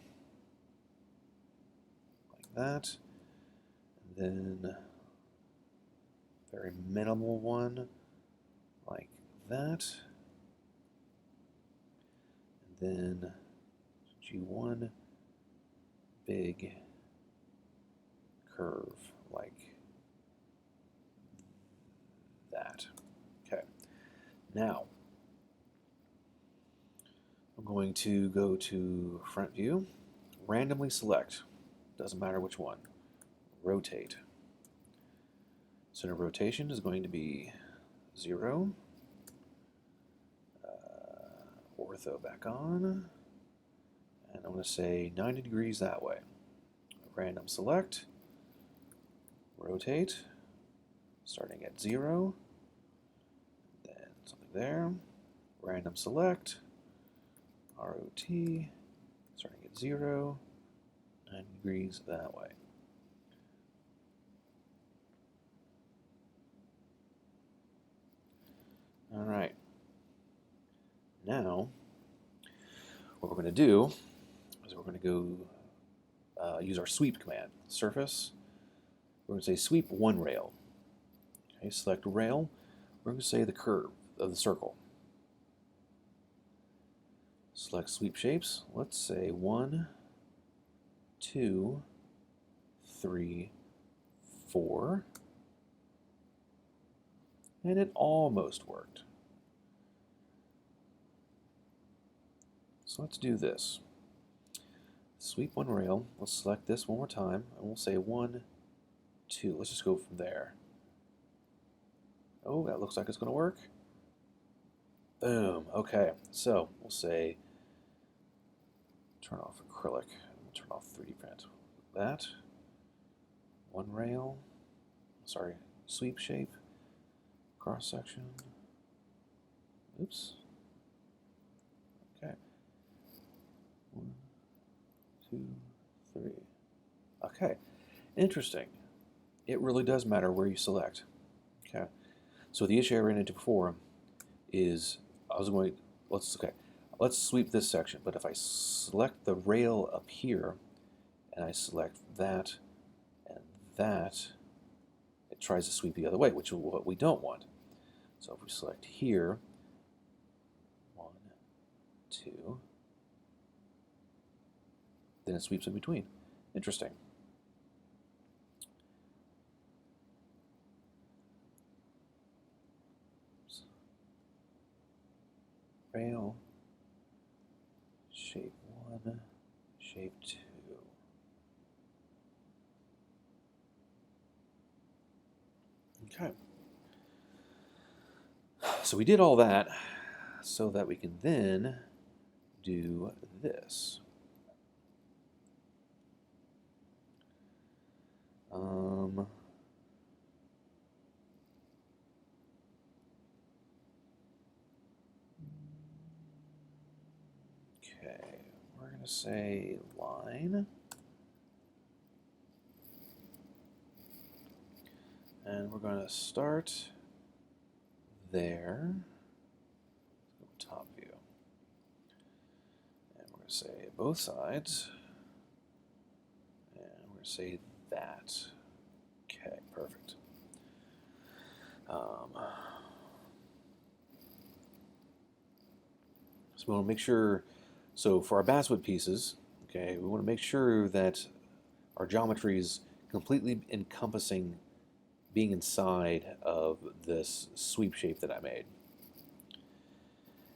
like that. And then very minimal one, like that. And then G1, big curve, like that. Okay. Now, I'm going to go to front view, randomly select, doesn't matter which one, rotate. Center rotation is going to be 0. Ortho back on, and I'm going to say 90 degrees that way. Random select, rotate, starting at 0, then something there, random select, ROT, starting at 0, 90 degrees that way. All right. Now, what we're going to do is we're going to go use our sweep command. Surface, we're going to say sweep one rail. Okay, select rail. We're going to say the curve of the circle. Select sweep shapes. Let's say 1, 2, 3, 4. And it almost worked. So let's do this. Sweep one rail. Let's select this one more time, and we'll say 1, 2. Let's just go from there. Oh, that looks like it's going to work. Boom. Okay, so we'll say turn off acrylic, turn off 3D print. That. One rail. Sorry, sweep shape. Cross section. Oops. Okay. 1, 2, 3. Okay. Interesting. It really does matter where you select. Okay. So the issue I ran into before is let's sweep this section, but if I select the rail up here and I select that and that, it tries to sweep the other way, which is what we don't want. So if we select here, 1, 2, then it sweeps in between. Interesting. Rail, shape 1, shape 2. Okay. So we did all that so that we can then do this. Okay, we're going to say line. And we're going to start there. Top view. And we're going to say both sides. And we're going to say that. Okay, perfect. So we want to make sure, so for our basswood pieces, okay, we want to make sure that our geometry is completely encompassing being inside of this sweep shape that I made.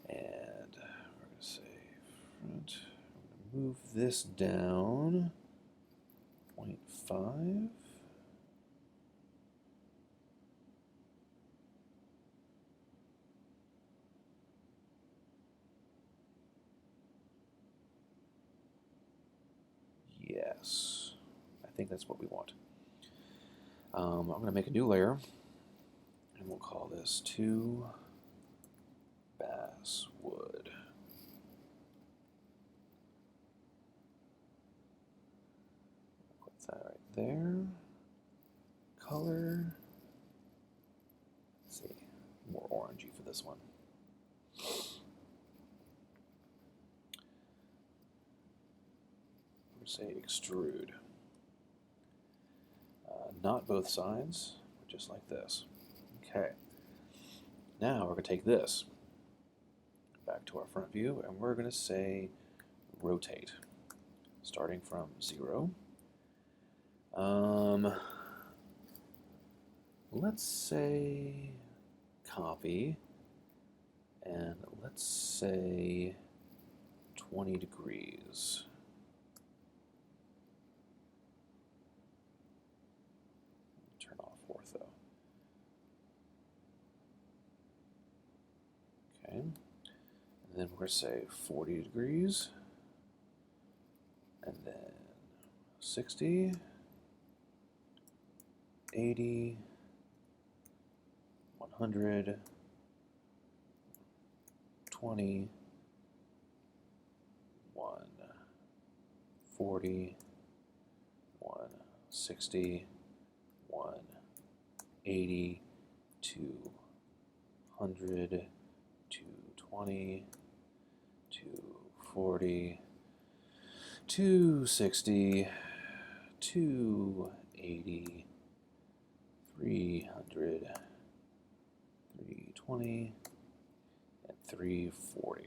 And we're going to say front, we're going to move this down 0.5. Yes, I think that's what we want. I'm going to make a new layer, and we'll call this 2 basswood. Put that right there. Color. Let's see, more orangey for this one. We're going to say extrude. Not both sides, but just like this. Okay. Now we're going to take this back to our front view, and we're going to say rotate, starting from 0. Let's say copy, and let's say 20 degrees. Turn off ortho. Okay. And then we're going to say 40 degrees, and then 60, 80, 100, 20, 1, 40, 1, 60, 1, 80, 2, 200, 220, 240, 260, 280, 300, 320, and 340.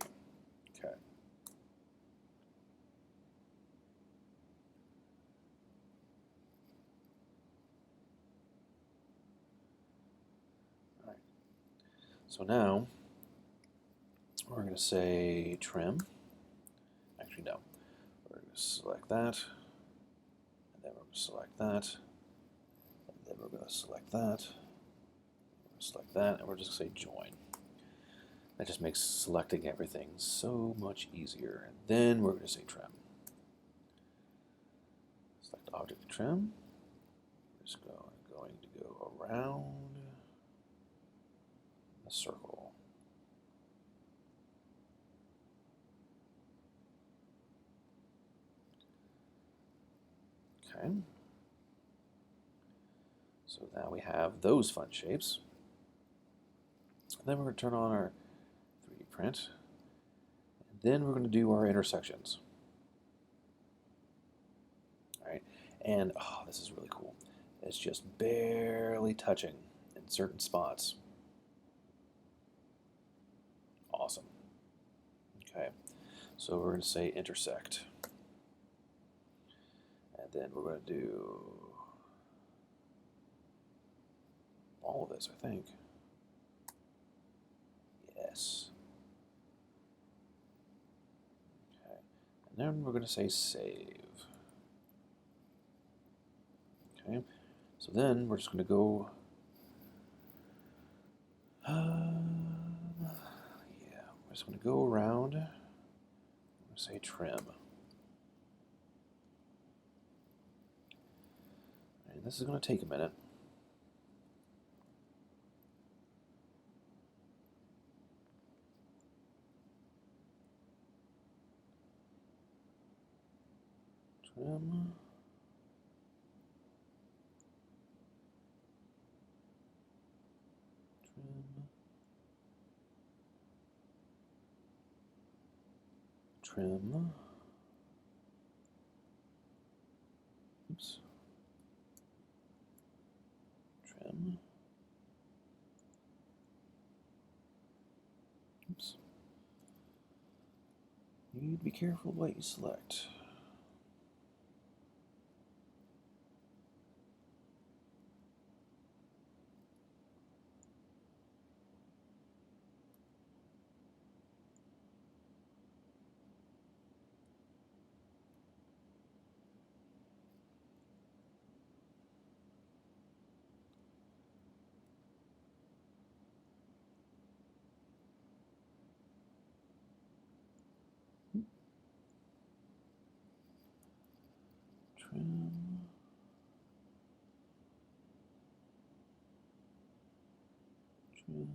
Okay. All right. So now we're going to say trim. Actually, no. We're going to select that, and then we're going to select that, and then we're going to select that, select that, and we're just going to say join. That just makes selecting everything so much easier. And then we're going to say trim. Select object trim. We're just going to go around the circle. Okay. So now we have those fun shapes. And then we're going to turn on our 3D print. And then we're going to do our intersections. All right. And oh, this is really cool. It's just barely touching in certain spots. Awesome. Okay. So we're going to say intersect. And then we're going to do all of this, I think. Yes. Okay. And then we're going to say save. Okay. So then we're just going to go. Yeah, we're just going to go around. I'm going to say trim. And this is going to take a minute. Trim. Trim. Oops. Trim. Oops. You need to be careful what you select. Trim. Trim. Trim.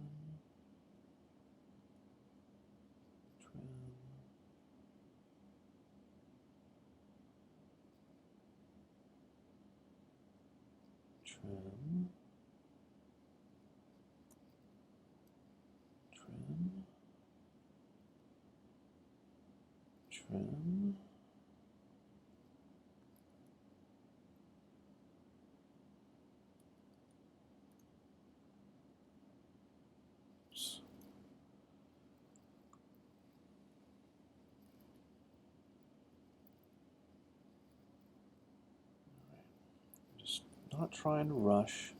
Trim. Trim. Trim. Oops. Just not trying to rush.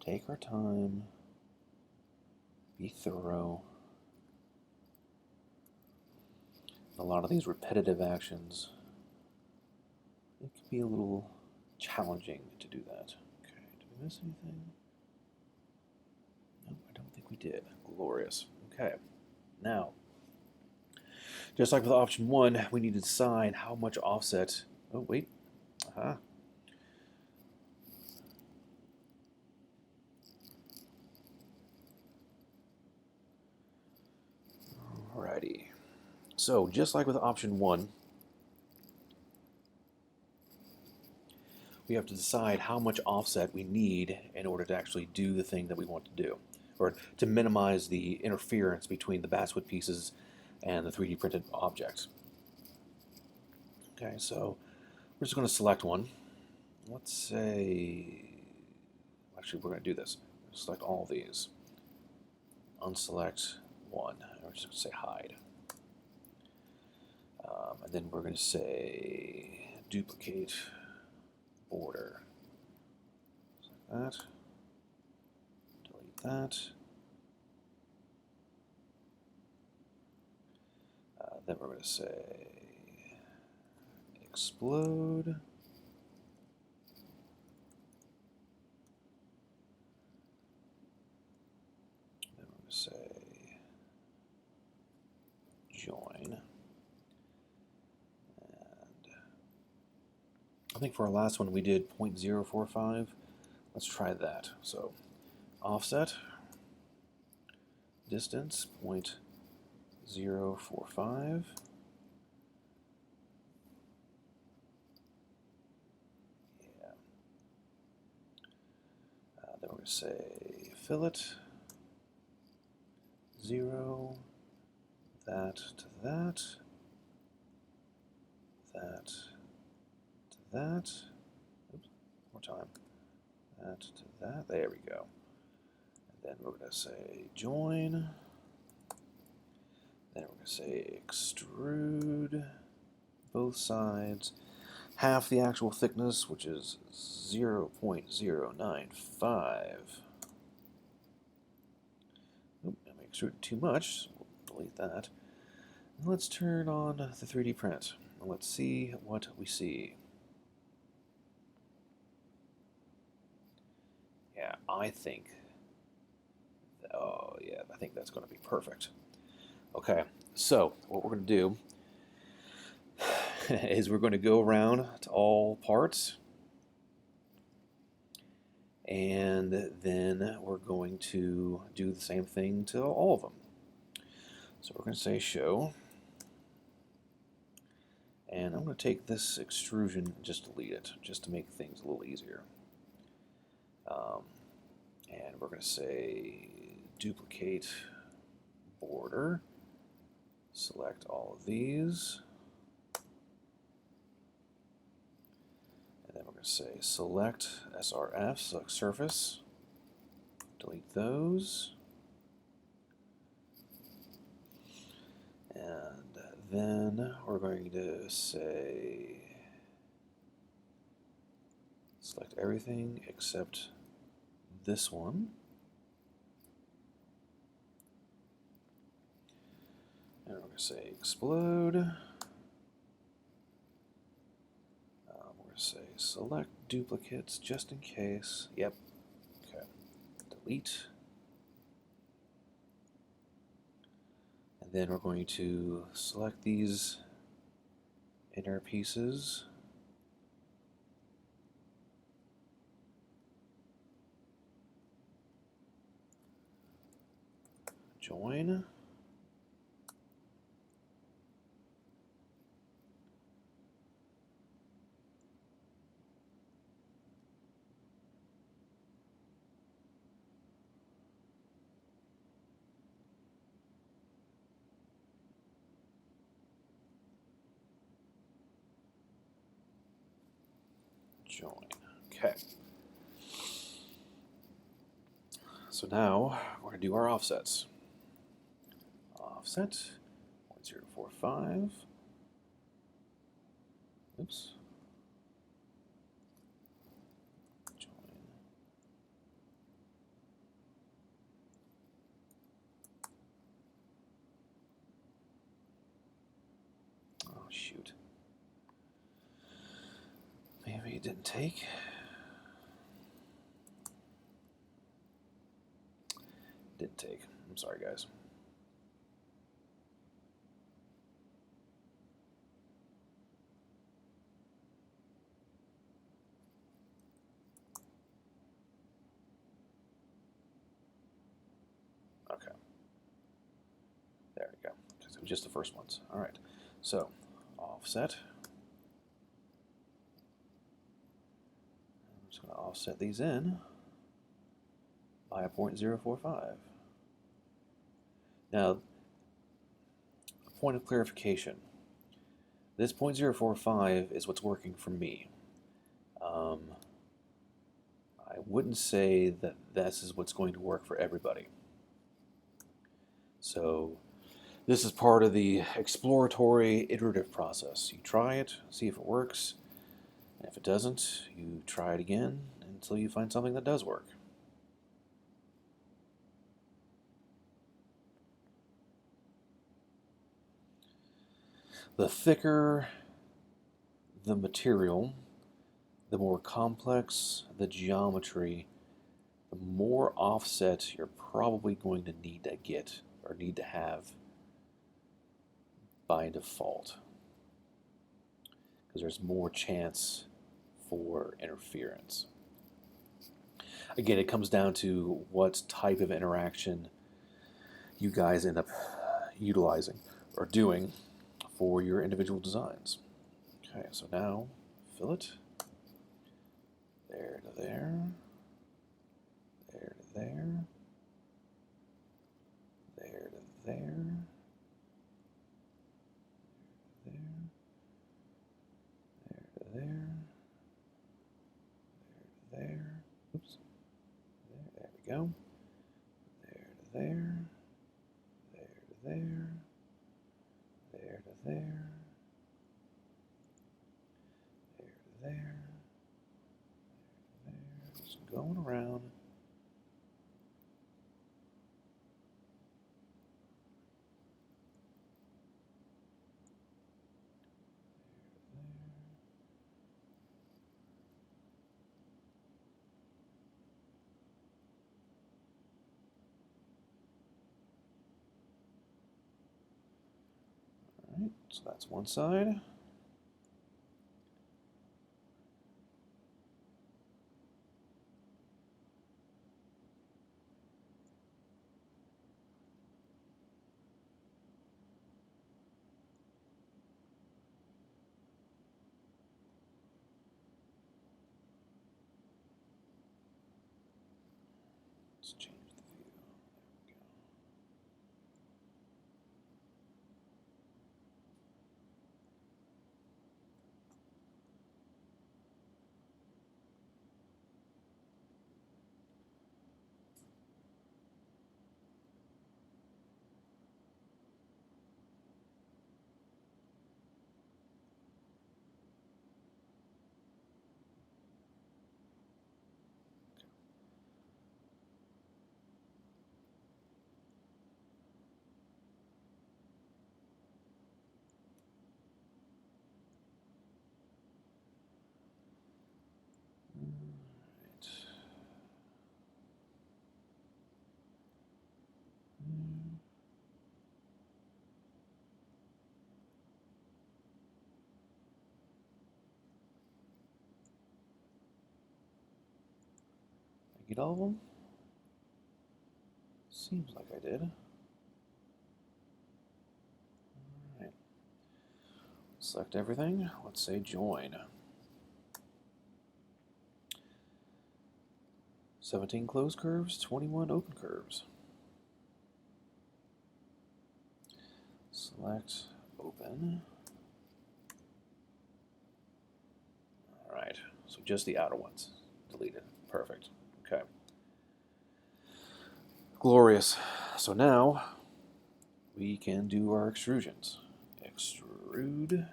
Take our time. Be thorough. A lot of these repetitive actions, it can be a little challenging to do that. Okay, did we miss anything? No, I don't think we did. Glorious. Okay, now, just like with option 1, we need to decide how much offset. Oh, wait. Aha. Alrighty. So, just like with option 1, we have to decide how much offset we need in order to actually do the thing that we want to do. or to minimize the interference between the basswood pieces and the 3D printed object. Okay, so we're just going to select one. Let's say, actually, we're going to do this. Select all these. Unselect one. We're just going to say hide. And then we're going to say duplicate border. Like that. Delete that. Then we're going to say explode. Then we're going to say join. I think for our last one we did 0.045. Let's try that. So offset, distance 0.045. Yeah. Then we're going to say fillet, 0, that to that, that to that. Oops, more time. That to that. There we go. And then we're going to say join. Then we're going to say extrude both sides. Half the actual thickness, which is 0.095. Oop, I extruded too much, so we'll delete that. And let's turn on the 3D print. And let's see what we see. Yeah, I think that's going to be perfect. Okay, so what we're going to do is we're going to go around to all parts, and then we're going to do the same thing to all of them. So we're going to say show, and I'm going to take this extrusion and just delete it, just to make things a little easier. And we're going to say duplicate border, select all of these, and then we're going to say select SRF, select surface, delete those, and then we're going to say select everything except this one. And we're going to say explode. We're going to say select duplicates just in case. Yep. Okay. Delete. And then we're going to select these inner pieces. Join. Join. Okay. So now we're going to do our offsets. Offset 0.045. Oops. Join. Oh, shoot. Maybe it didn't take. Didn't take. I'm sorry, guys. Okay. There we go. Because it was just the first ones. All right. So, offset. I'm just going to offset these in by a 0.045. Now, a point of clarification. This 0.045 is what's working for me. I wouldn't say that this is what's going to work for everybody. So this is part of the exploratory iterative process. You try it, see if it works, and if it doesn't, you try it again until you find something that does work. The thicker the material, the more complex the geometry, the more offset you're probably going to need to get or need to have by default, because there's more chance for interference. Again, it comes down to what type of interaction you guys end up utilizing or doing for your individual designs. Okay, so now fill it. There to there. There to there. There to there. There. There to there. There to there. Oops. There we go. There to there. There to there. There to there. There to there. Just going around. Alright, so that's one side. Let's change the view. There we go. Alright. I get all of them? Seems like I did. Alright. Select everything. Let's say join. 17 closed curves, 21 open curves. Select open. Alright, so just the outer ones deleted. Perfect. Okay. Glorious. So now we can do our extrusions. Extrude.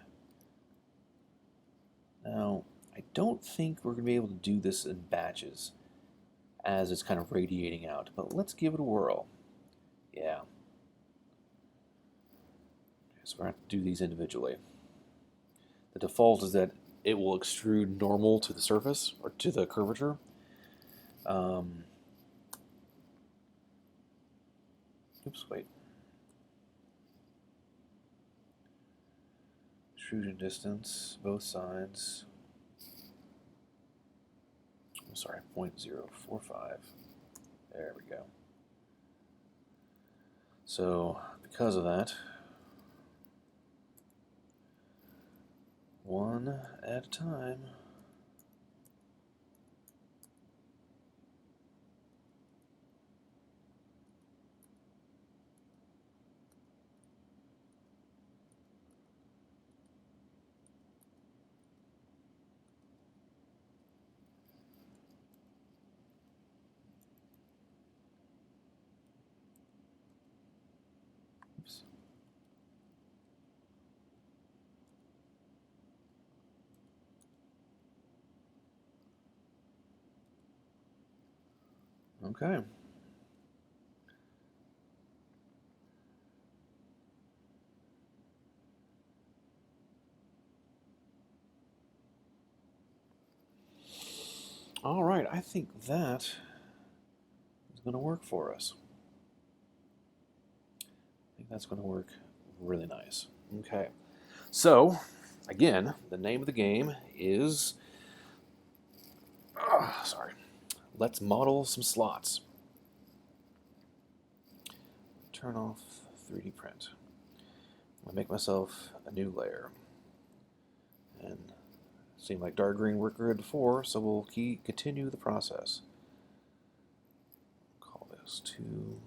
Now, I don't think we're going to be able to do this in batches as it's kind of radiating out, but let's give it a whirl. Yeah. So we're going to have to do these individually. The default is that it will extrude normal to the surface or to the curvature. Oops, wait. Extrusion distance, both sides. I'm sorry, 0.045. There we go. So, because of that, one at a time. Okay. All right, I think that is going to work for us. I think that's going to work really nice. Okay. So, again, the name of the game is, sorry, let's model some slots. Turn off 3D print. I'll make myself a new layer. And it seemed like dark green worked good before, so we'll continue the process. Call this 2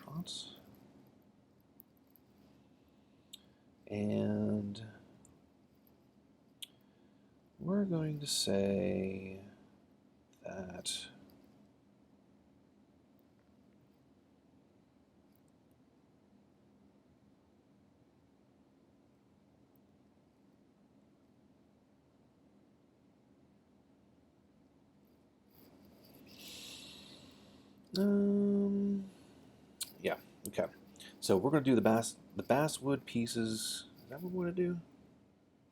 slots. And we're going to say that yeah, okay. So we're going to do the basswood pieces. Is that what we're going to do?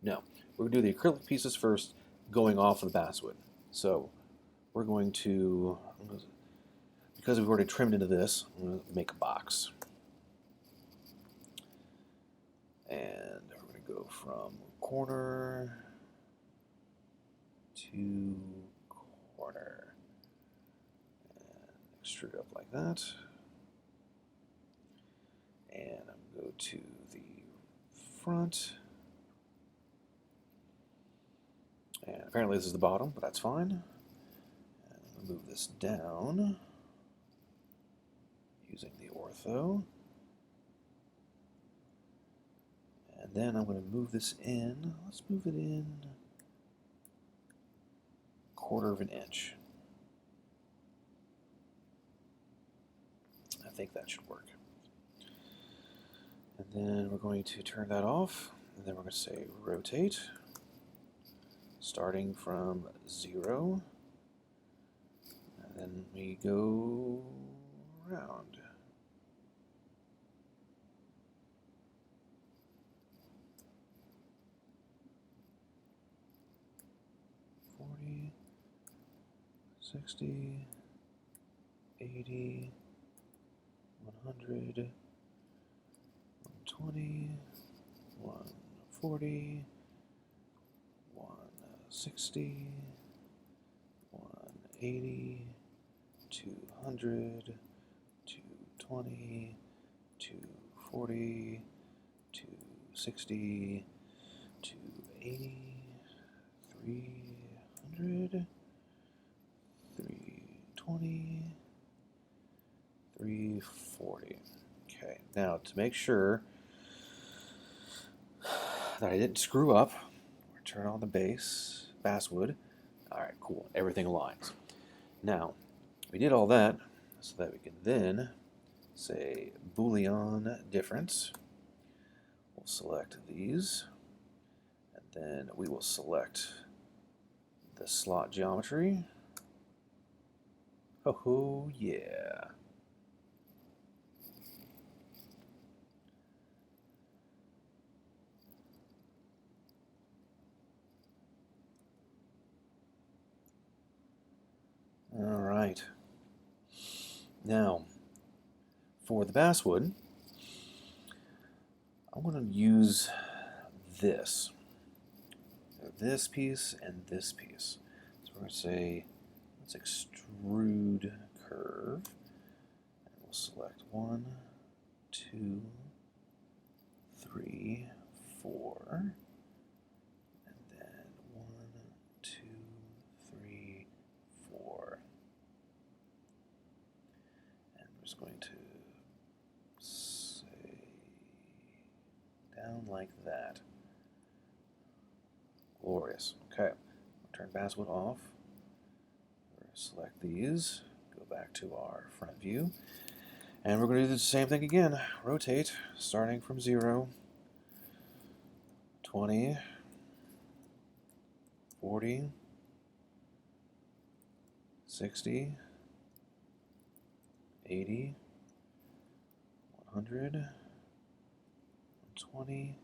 No, we're going to do the acrylic pieces first, going off of the basswood. So we're going to, because we've already trimmed into this, I'm going to make a box. And we're going to go from corner to corner. And extrude up like that. And I'm going to go to the front. And apparently this is the bottom, but that's fine. And I'm going to move this down using the ortho. And then I'm going to move this in. Let's move it in 1/4 of an inch. I think that should work. And then we're going to turn that off. And then we're going to say rotate, starting from 0. And then we go around. $40, $60, $80, $100, $120, $140, $160, $180, $200, $220, $240, $260, $280, $300, $320, $340. Okay, now to make sure that I didn't screw up, turn on the basswood. All right, cool. Everything aligns. Now, we did all that so that we can then say Boolean difference. We'll select these, and then we will select the slot geometry. Oh, yeah. All right. Now, for the basswood, I'm going to use this piece and this piece. So we're going to say, let's extrude curve. And we'll select 1, 2, 3, 4. And then 1, 2, 3, 4. And we're just going to say down like that. Glorious. Okay. Turn basswood off. Select these. Go back to our front view. And we're going to do the same thing again. Rotate, starting from 0, 20, 40, 60, 80, 100, 120,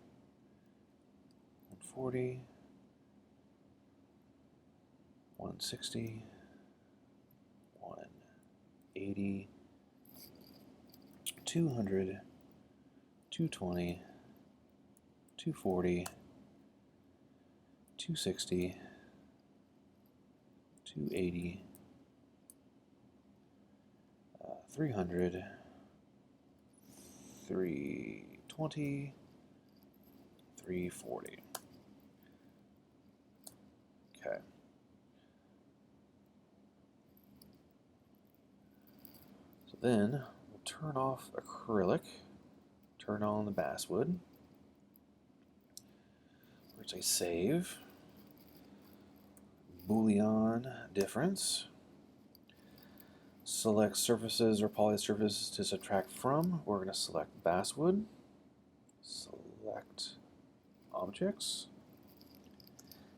140, 160, 180, 200, 220, 240, 260, 280, 300, 320, 340. Okay. So then we'll turn off acrylic, turn on the basswood. We're going to say save, Boolean difference. Select surfaces or polysurfaces to subtract from. We're going to select basswood. Select objects.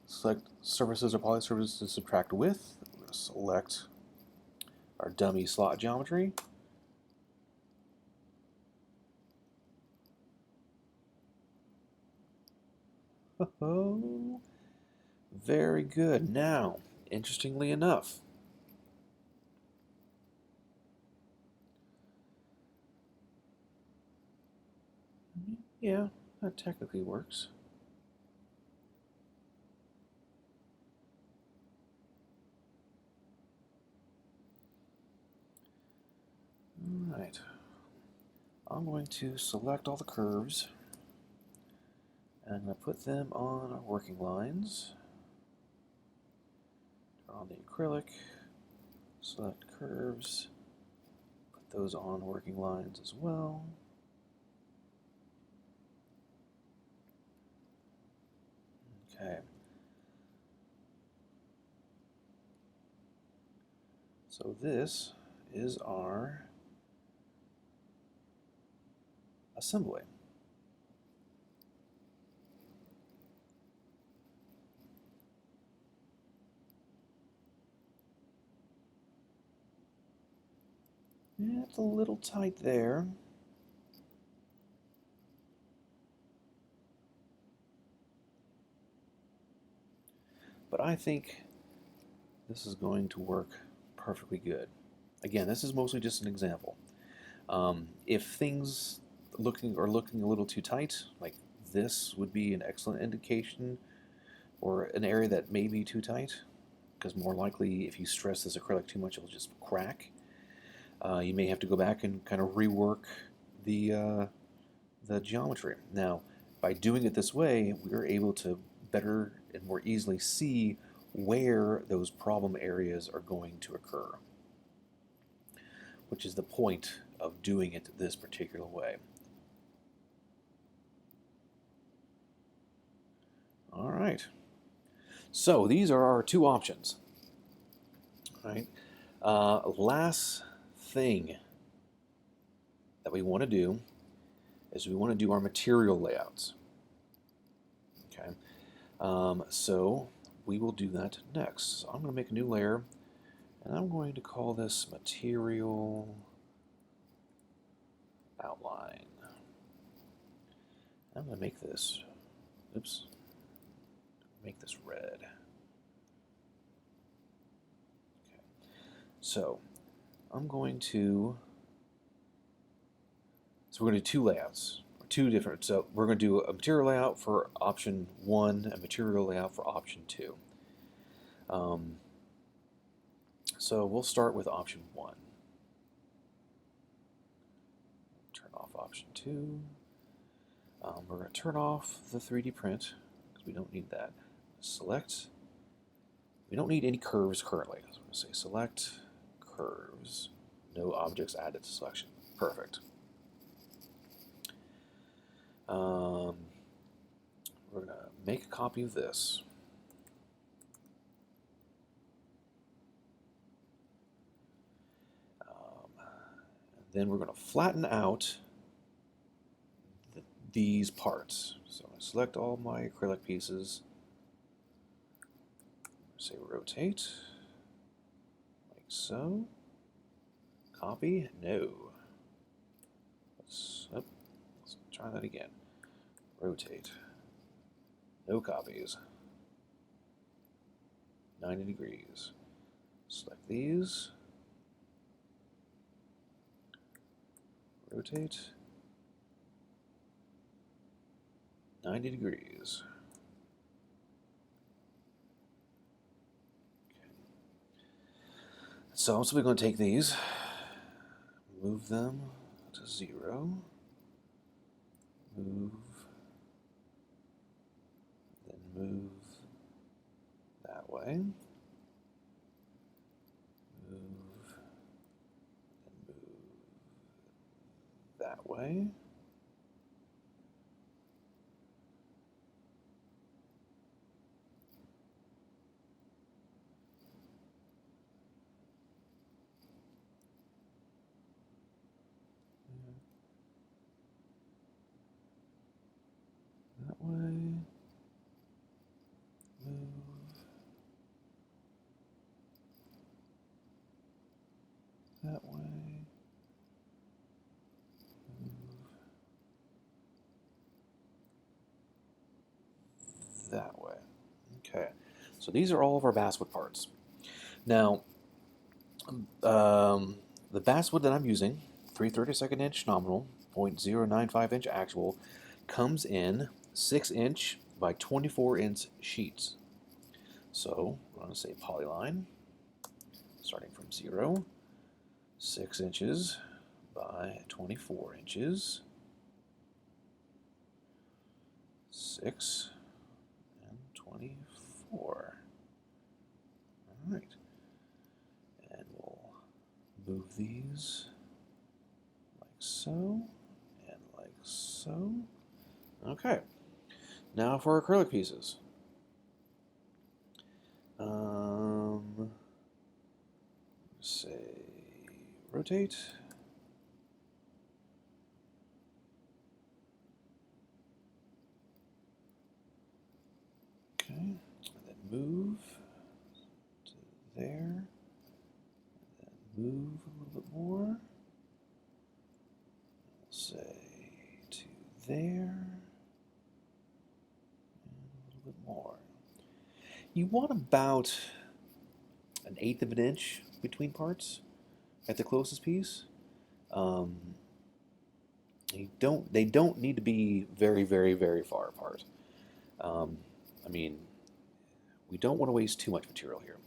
Select surfaces or polysurfaces to subtract with. We're going to select our dummy slot geometry. Oh, very good. Now, interestingly enough, yeah, that technically works. All right. I'm going to select all the curves, and I'm going to put them on our working lines. Turn on the acrylic, select curves, put those on working lines as well. Okay. So this is our assembly. Yeah, it's a little tight there. But I think this is going to work perfectly good. Again, this is mostly just an example. If things are looking a little too tight, like this would be an excellent indication, or an area that may be too tight, because more likely if you stress this acrylic too much, it'll just crack. You may have to go back and kind of rework the geometry. Now, by doing it this way, we're able to better and more easily see where those problem areas are going to occur, which is the point of doing it this particular way. All right. So these are our two options. All right. Last thing that we want to do is we want to do our material layouts. Okay. So we will do that next. So I'm going to make a new layer, and I'm going to call this material outline. I'm going to make this, oops, make this red. Okay. So I'm going to, so we're going to do two layouts, two different, so we're going to do a material layout for option 1, a material layout for option 2. So we'll start with option 1. Turn off option 2. We're going to turn off the 3D print because we don't need that. Select. We don't need any curves currently. So we're going to say select curves. No objects added to selection. Perfect. We're going to make a copy of this. Then we're going to flatten out these parts. So I'm going to select all my acrylic pieces. Say rotate, like so. Copy? No. Let's try that again. Rotate. No copies. 90 degrees. Select these. Rotate. 90 degrees. Okay. So I'm simply going to take these, move them to 0, move, then move that way, move, then move that way. That way, move, that way, move, that way. Okay, so these are all of our basswood parts. Now, the basswood that I'm using, 3/32 inch nominal, 0.095 inch actual, comes in 6-inch by 24-inch sheets. So we're going to say polyline, starting from 0, 6 inches by 24 inches, 6 and 24. All right. And we'll move these like so and like so. Okay. Now for acrylic pieces. Say rotate. Okay, and then move to there, and then move a little bit more. We'll say to there, and a little bit more. You want about 1/8 of an inch between parts at the closest piece. They don't need to be very, very, very far apart. I mean, we don't want to waste too much material here.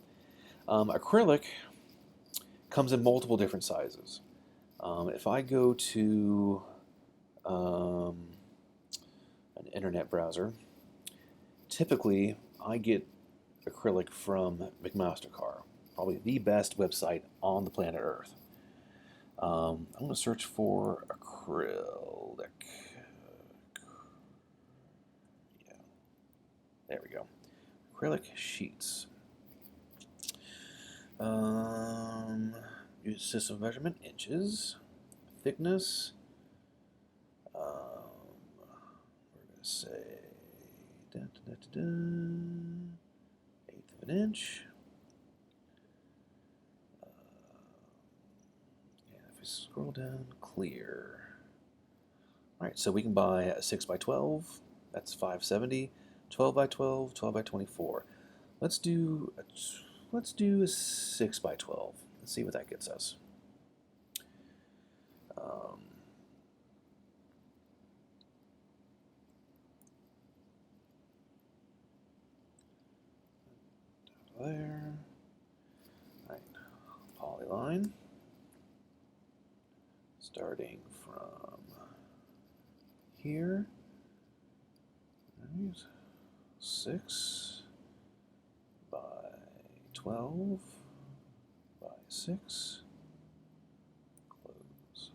Acrylic comes in multiple different sizes. If I go to an internet browser, typically I get acrylic from McMaster-Carr, probably the best website on the planet Earth. I'm going to search for acrylic. Yeah, there we go. Acrylic sheets. Use system measurement, inches, thickness. We're going to say 1/8 of an inch. And if we scroll down, clear. All right, so we can buy a 6x12. That's 570. 12x12, 12x24. Let's do a 6x12. Let's see what that gets us. There. All right, polyline. Starting from here. Right. 6 by 12 by 6. Close.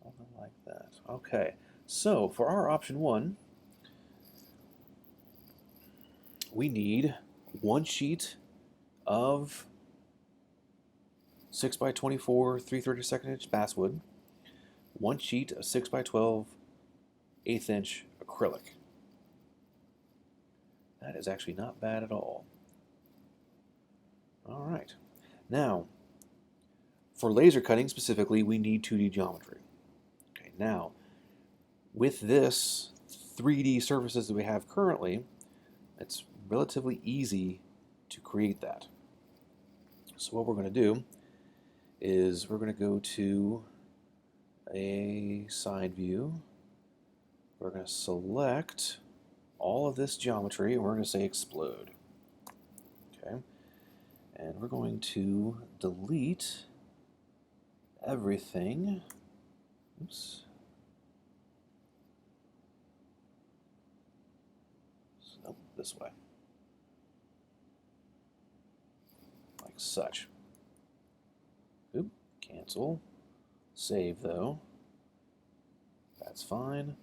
Something like that. Okay, so for our option 1, we need 1 sheet of 6x24 3/32 inch basswood, 1 sheet of 6x12 1/8 inch acrylic. That is actually not bad at all. All right. Now, for laser cutting specifically, we need 2D geometry. Okay, now, with this 3D surfaces that we have currently, it's relatively easy to create that. So what we're going to do is we're going to go to a side view. We're going to select all of this geometry and we're going to say explode. Okay. And we're going to delete everything. Oops. So, this way. Like such. Oop, cancel. Save though. That's fine.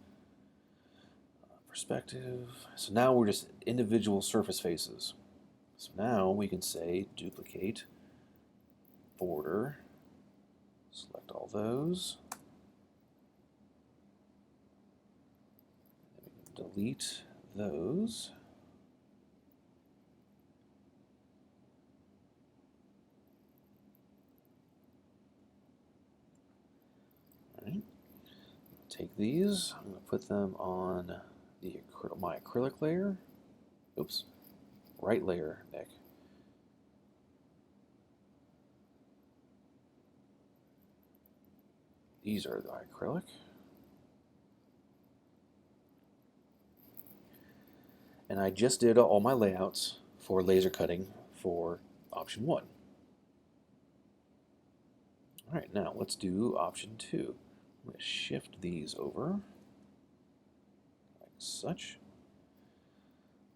Perspective. So now we're just individual surface faces. So now we can say duplicate, border, select all those. Delete those. All right. Take these. I'm going to put them on my acrylic layer. Oops. Right layer, Nick. These are the acrylic. And I just did all my layouts for laser cutting for option 1. All right, now let's do option 2. I'm going to shift these over like such.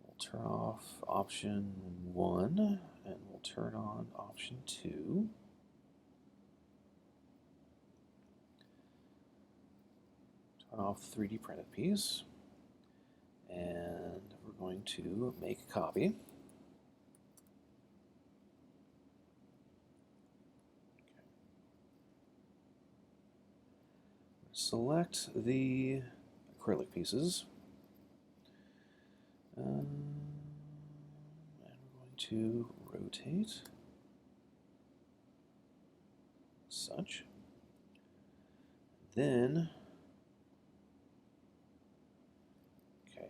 We'll turn off option 1 and we'll turn on option 2. Turn off the 3D printed piece. And we're going to make a copy. Select the acrylic pieces. And we're going to rotate such. Then, okay,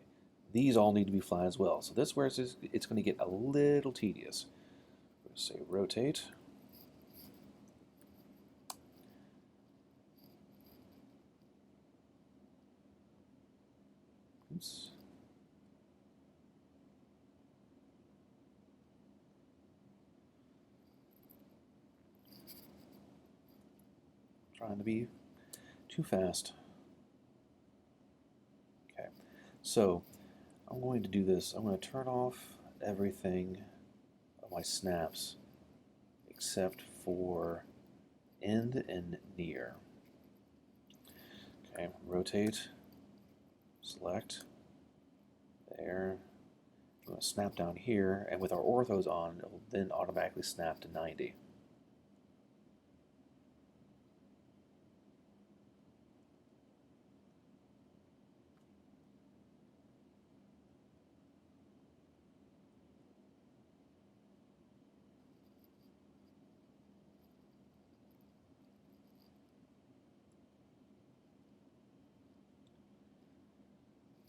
these all need to be flat as well. So this is where it's going to get a little tedious. We'll say rotate. Oops. Trying to be too fast. Okay, so I'm going to do this. I'm going to turn off everything of my snaps except for end and near. Okay, rotate, select, there. I'm going to snap down here, and with our orthos on, it will then automatically snap to 90.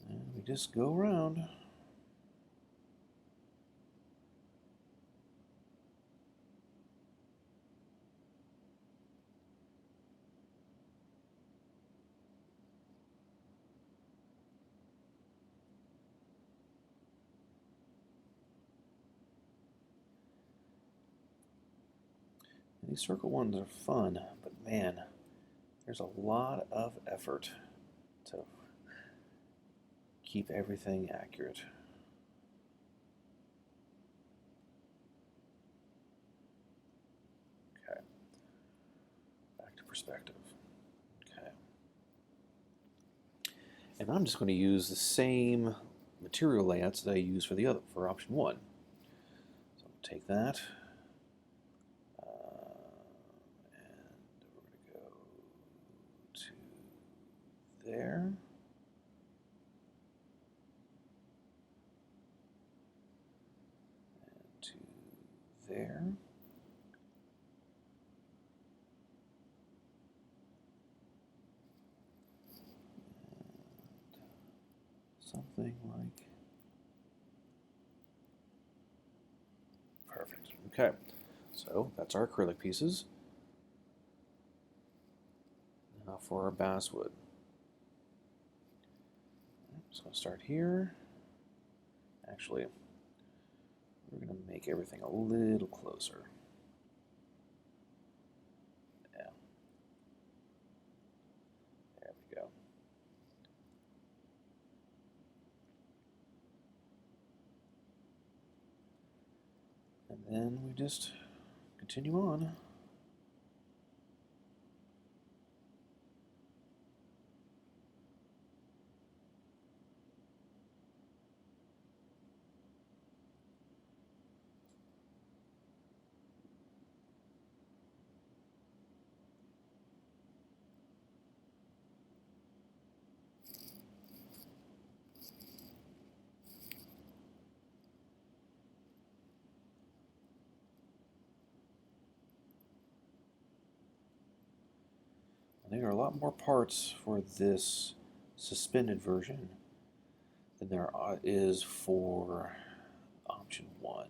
And we just go around. These circle ones are fun, but man, there's a lot of effort to keep everything accurate. Okay, back to perspective. Okay, and I'm just going to use the same material layouts that I used for option 1. So I'll take that. There. there. Something like... Perfect. Okay, so that's our acrylic pieces. Now for our basswood. So I'll start here. Actually, we're going to make everything a little closer. Yeah. There we go. And then we just continue on. There are a lot more parts for this suspended version than there is for option 1.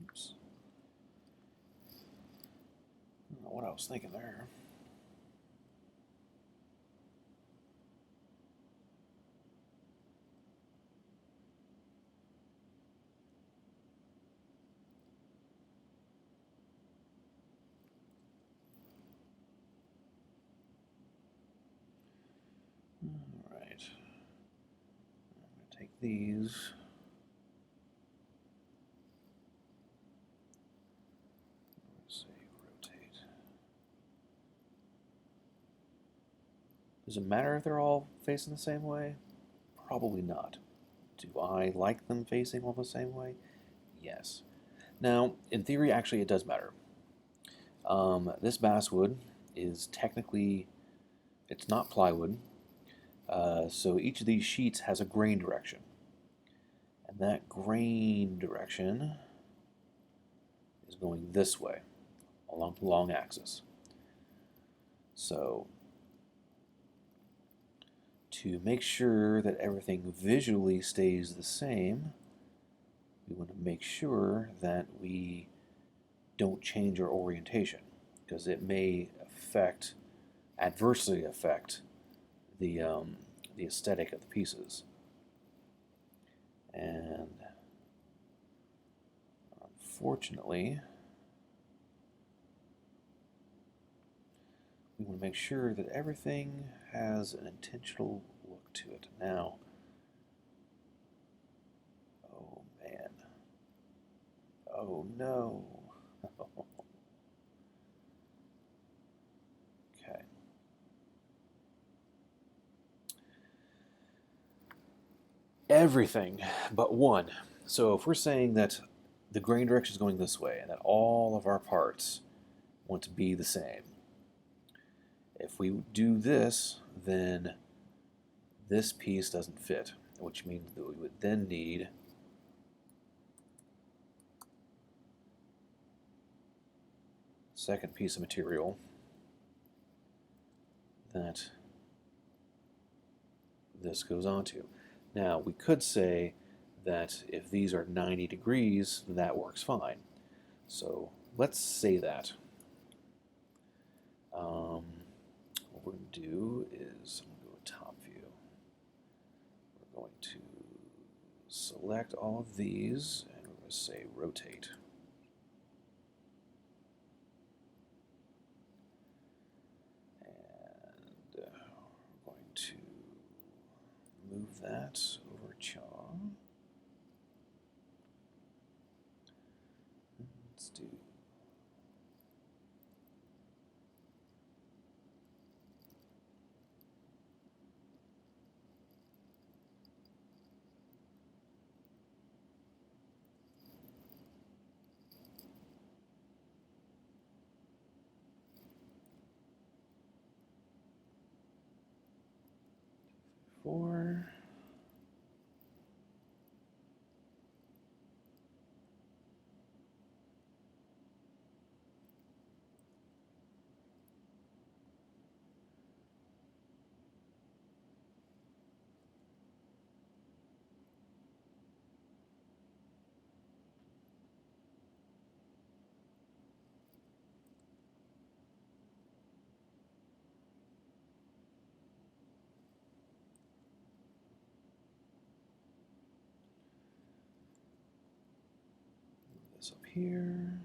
Oops. I don't know what I was thinking there. All right. I'm going to take these. Let's say rotate. Does it matter if they're all facing the same way? Probably not. Do I like them facing all the same way? Yes. Now, in theory, actually, it does matter. This basswood is technically, it's not plywood, so each of these sheets has a grain direction. And that grain direction is going this way, along the long axis. So, to make sure that everything visually stays the same, we want to make sure that we don't change our orientation, because it may adversely affect the aesthetic of the pieces. And unfortunately, we want to make sure that everything has an intentional look to it. Now, oh man, oh no. Okay. Everything but one. So if we're saying that the grain direction is going this way and that all of our parts want to be the same, if we do this, then this piece doesn't fit, which means that we would then need a second piece of material that this goes onto. Now, we could say that if these are 90 degrees, that works fine. So let's say that. What we're going to do is, I'm going to go to top view. We're going to select all of these, and we're going to say rotate. move that over Chaw. Let's do 4. This up here.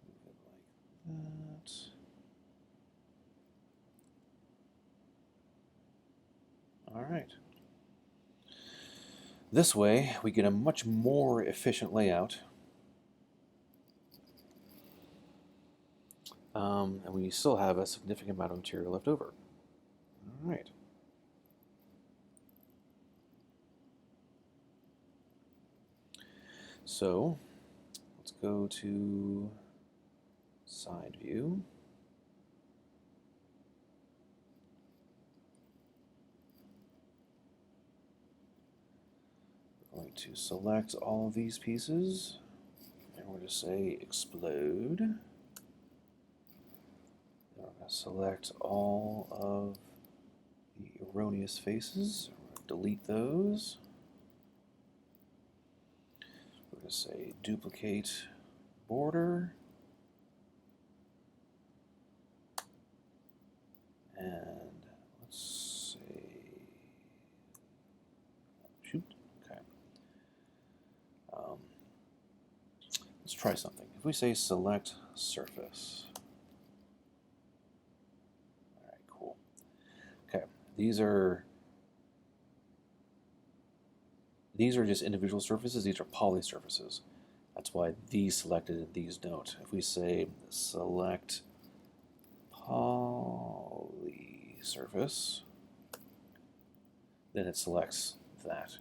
Move it like that. All right. This way, we get a much more efficient layout. And we still have a significant amount of material left over. All right. So let's go to side view. We're going to select all of these pieces, and we're going to say explode. Then we're going to select all of the erroneous faces. We're going to delete those. We're going to say duplicate border. And let's say, shoot, okay. Let's try something. If we say select surface. All right, cool. Okay, these are just individual surfaces. These are poly surfaces. That's why these selected and these don't. If we say select poly surface, then it selects that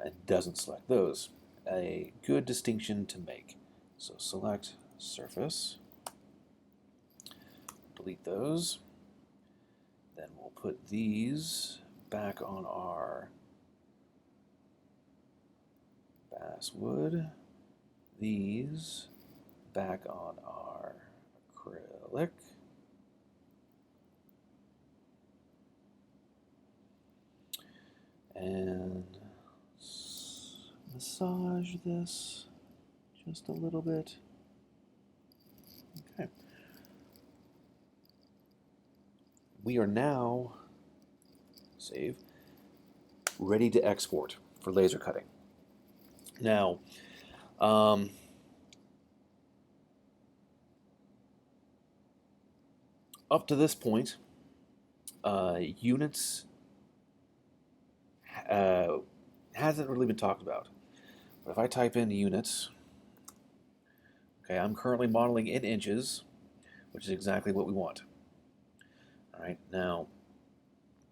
and doesn't select those. A good distinction to make. So select surface, delete those, then we'll put these back on our basswood, these back on our acrylic, and massage this just a little bit. Okay. We are now, save, ready to export for laser cutting. Now, up to this point, units hasn't really been talked about. But if I type in units, okay, I'm currently modeling in inches, which is exactly what we want. All right, now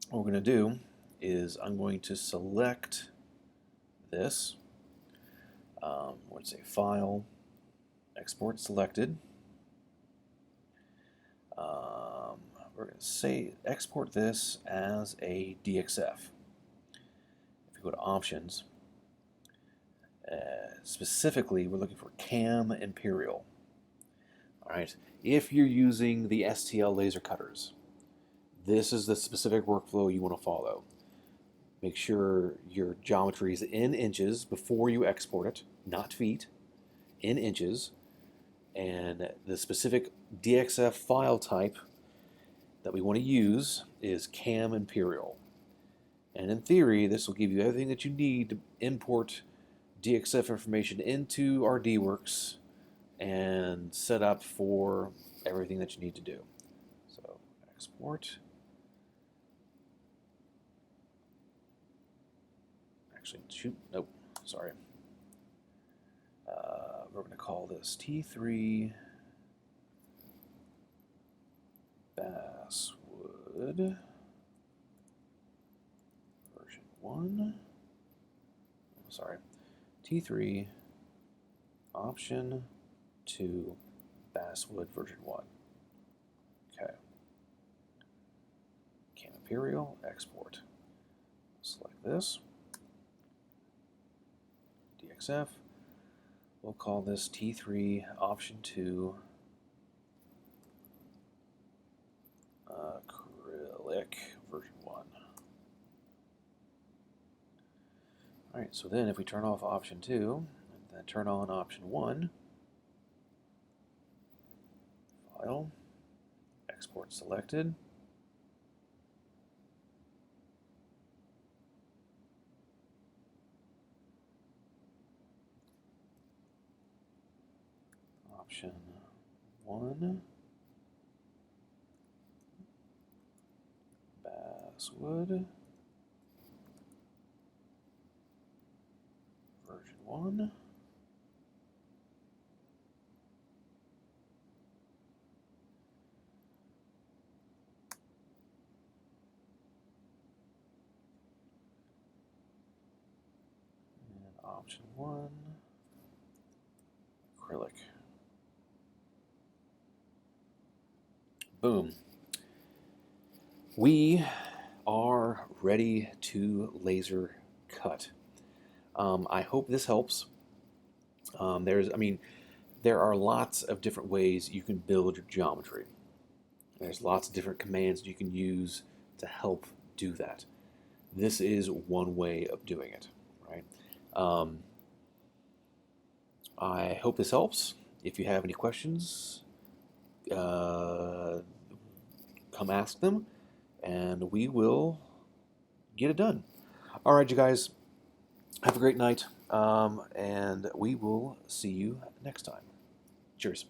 what we're going to do is I'm going to select this. Let's say File, Export Selected. We're going to say export this as a DXF. If you go to Options, specifically we're looking for Cam Imperial. All right, if you're using the STL laser cutters, this is the specific workflow you want to follow. Make sure your geometry is in inches before you export it, not feet, in inches. And the specific DXF file type that we want to use is Cam Imperial. And in theory, this will give you everything that you need to import DXF information into RDWorks and set up for everything that you need to do. So export. Actually, shoot, nope, sorry. We're going to call this T3 Basswood version 1. Sorry, T3 option 2 Basswood version 1. Okay. Cam Imperial, export. Select this. DXF. We'll call this T3 option 2 acrylic version 1. Alright, so then if we turn off option 2, and then turn on option 1, file, export selected, option 1, Basswood, version 1. And option 1, acrylic. Boom. We are ready to laser cut. I hope this helps. There are lots of different ways you can build your geometry. There's lots of different commands you can use to help do that. This is one way of doing it, right? I hope this helps. If you have any questions, come ask them, and we will get it done. All right, you guys, have a great night, and we will see you next time. Cheers.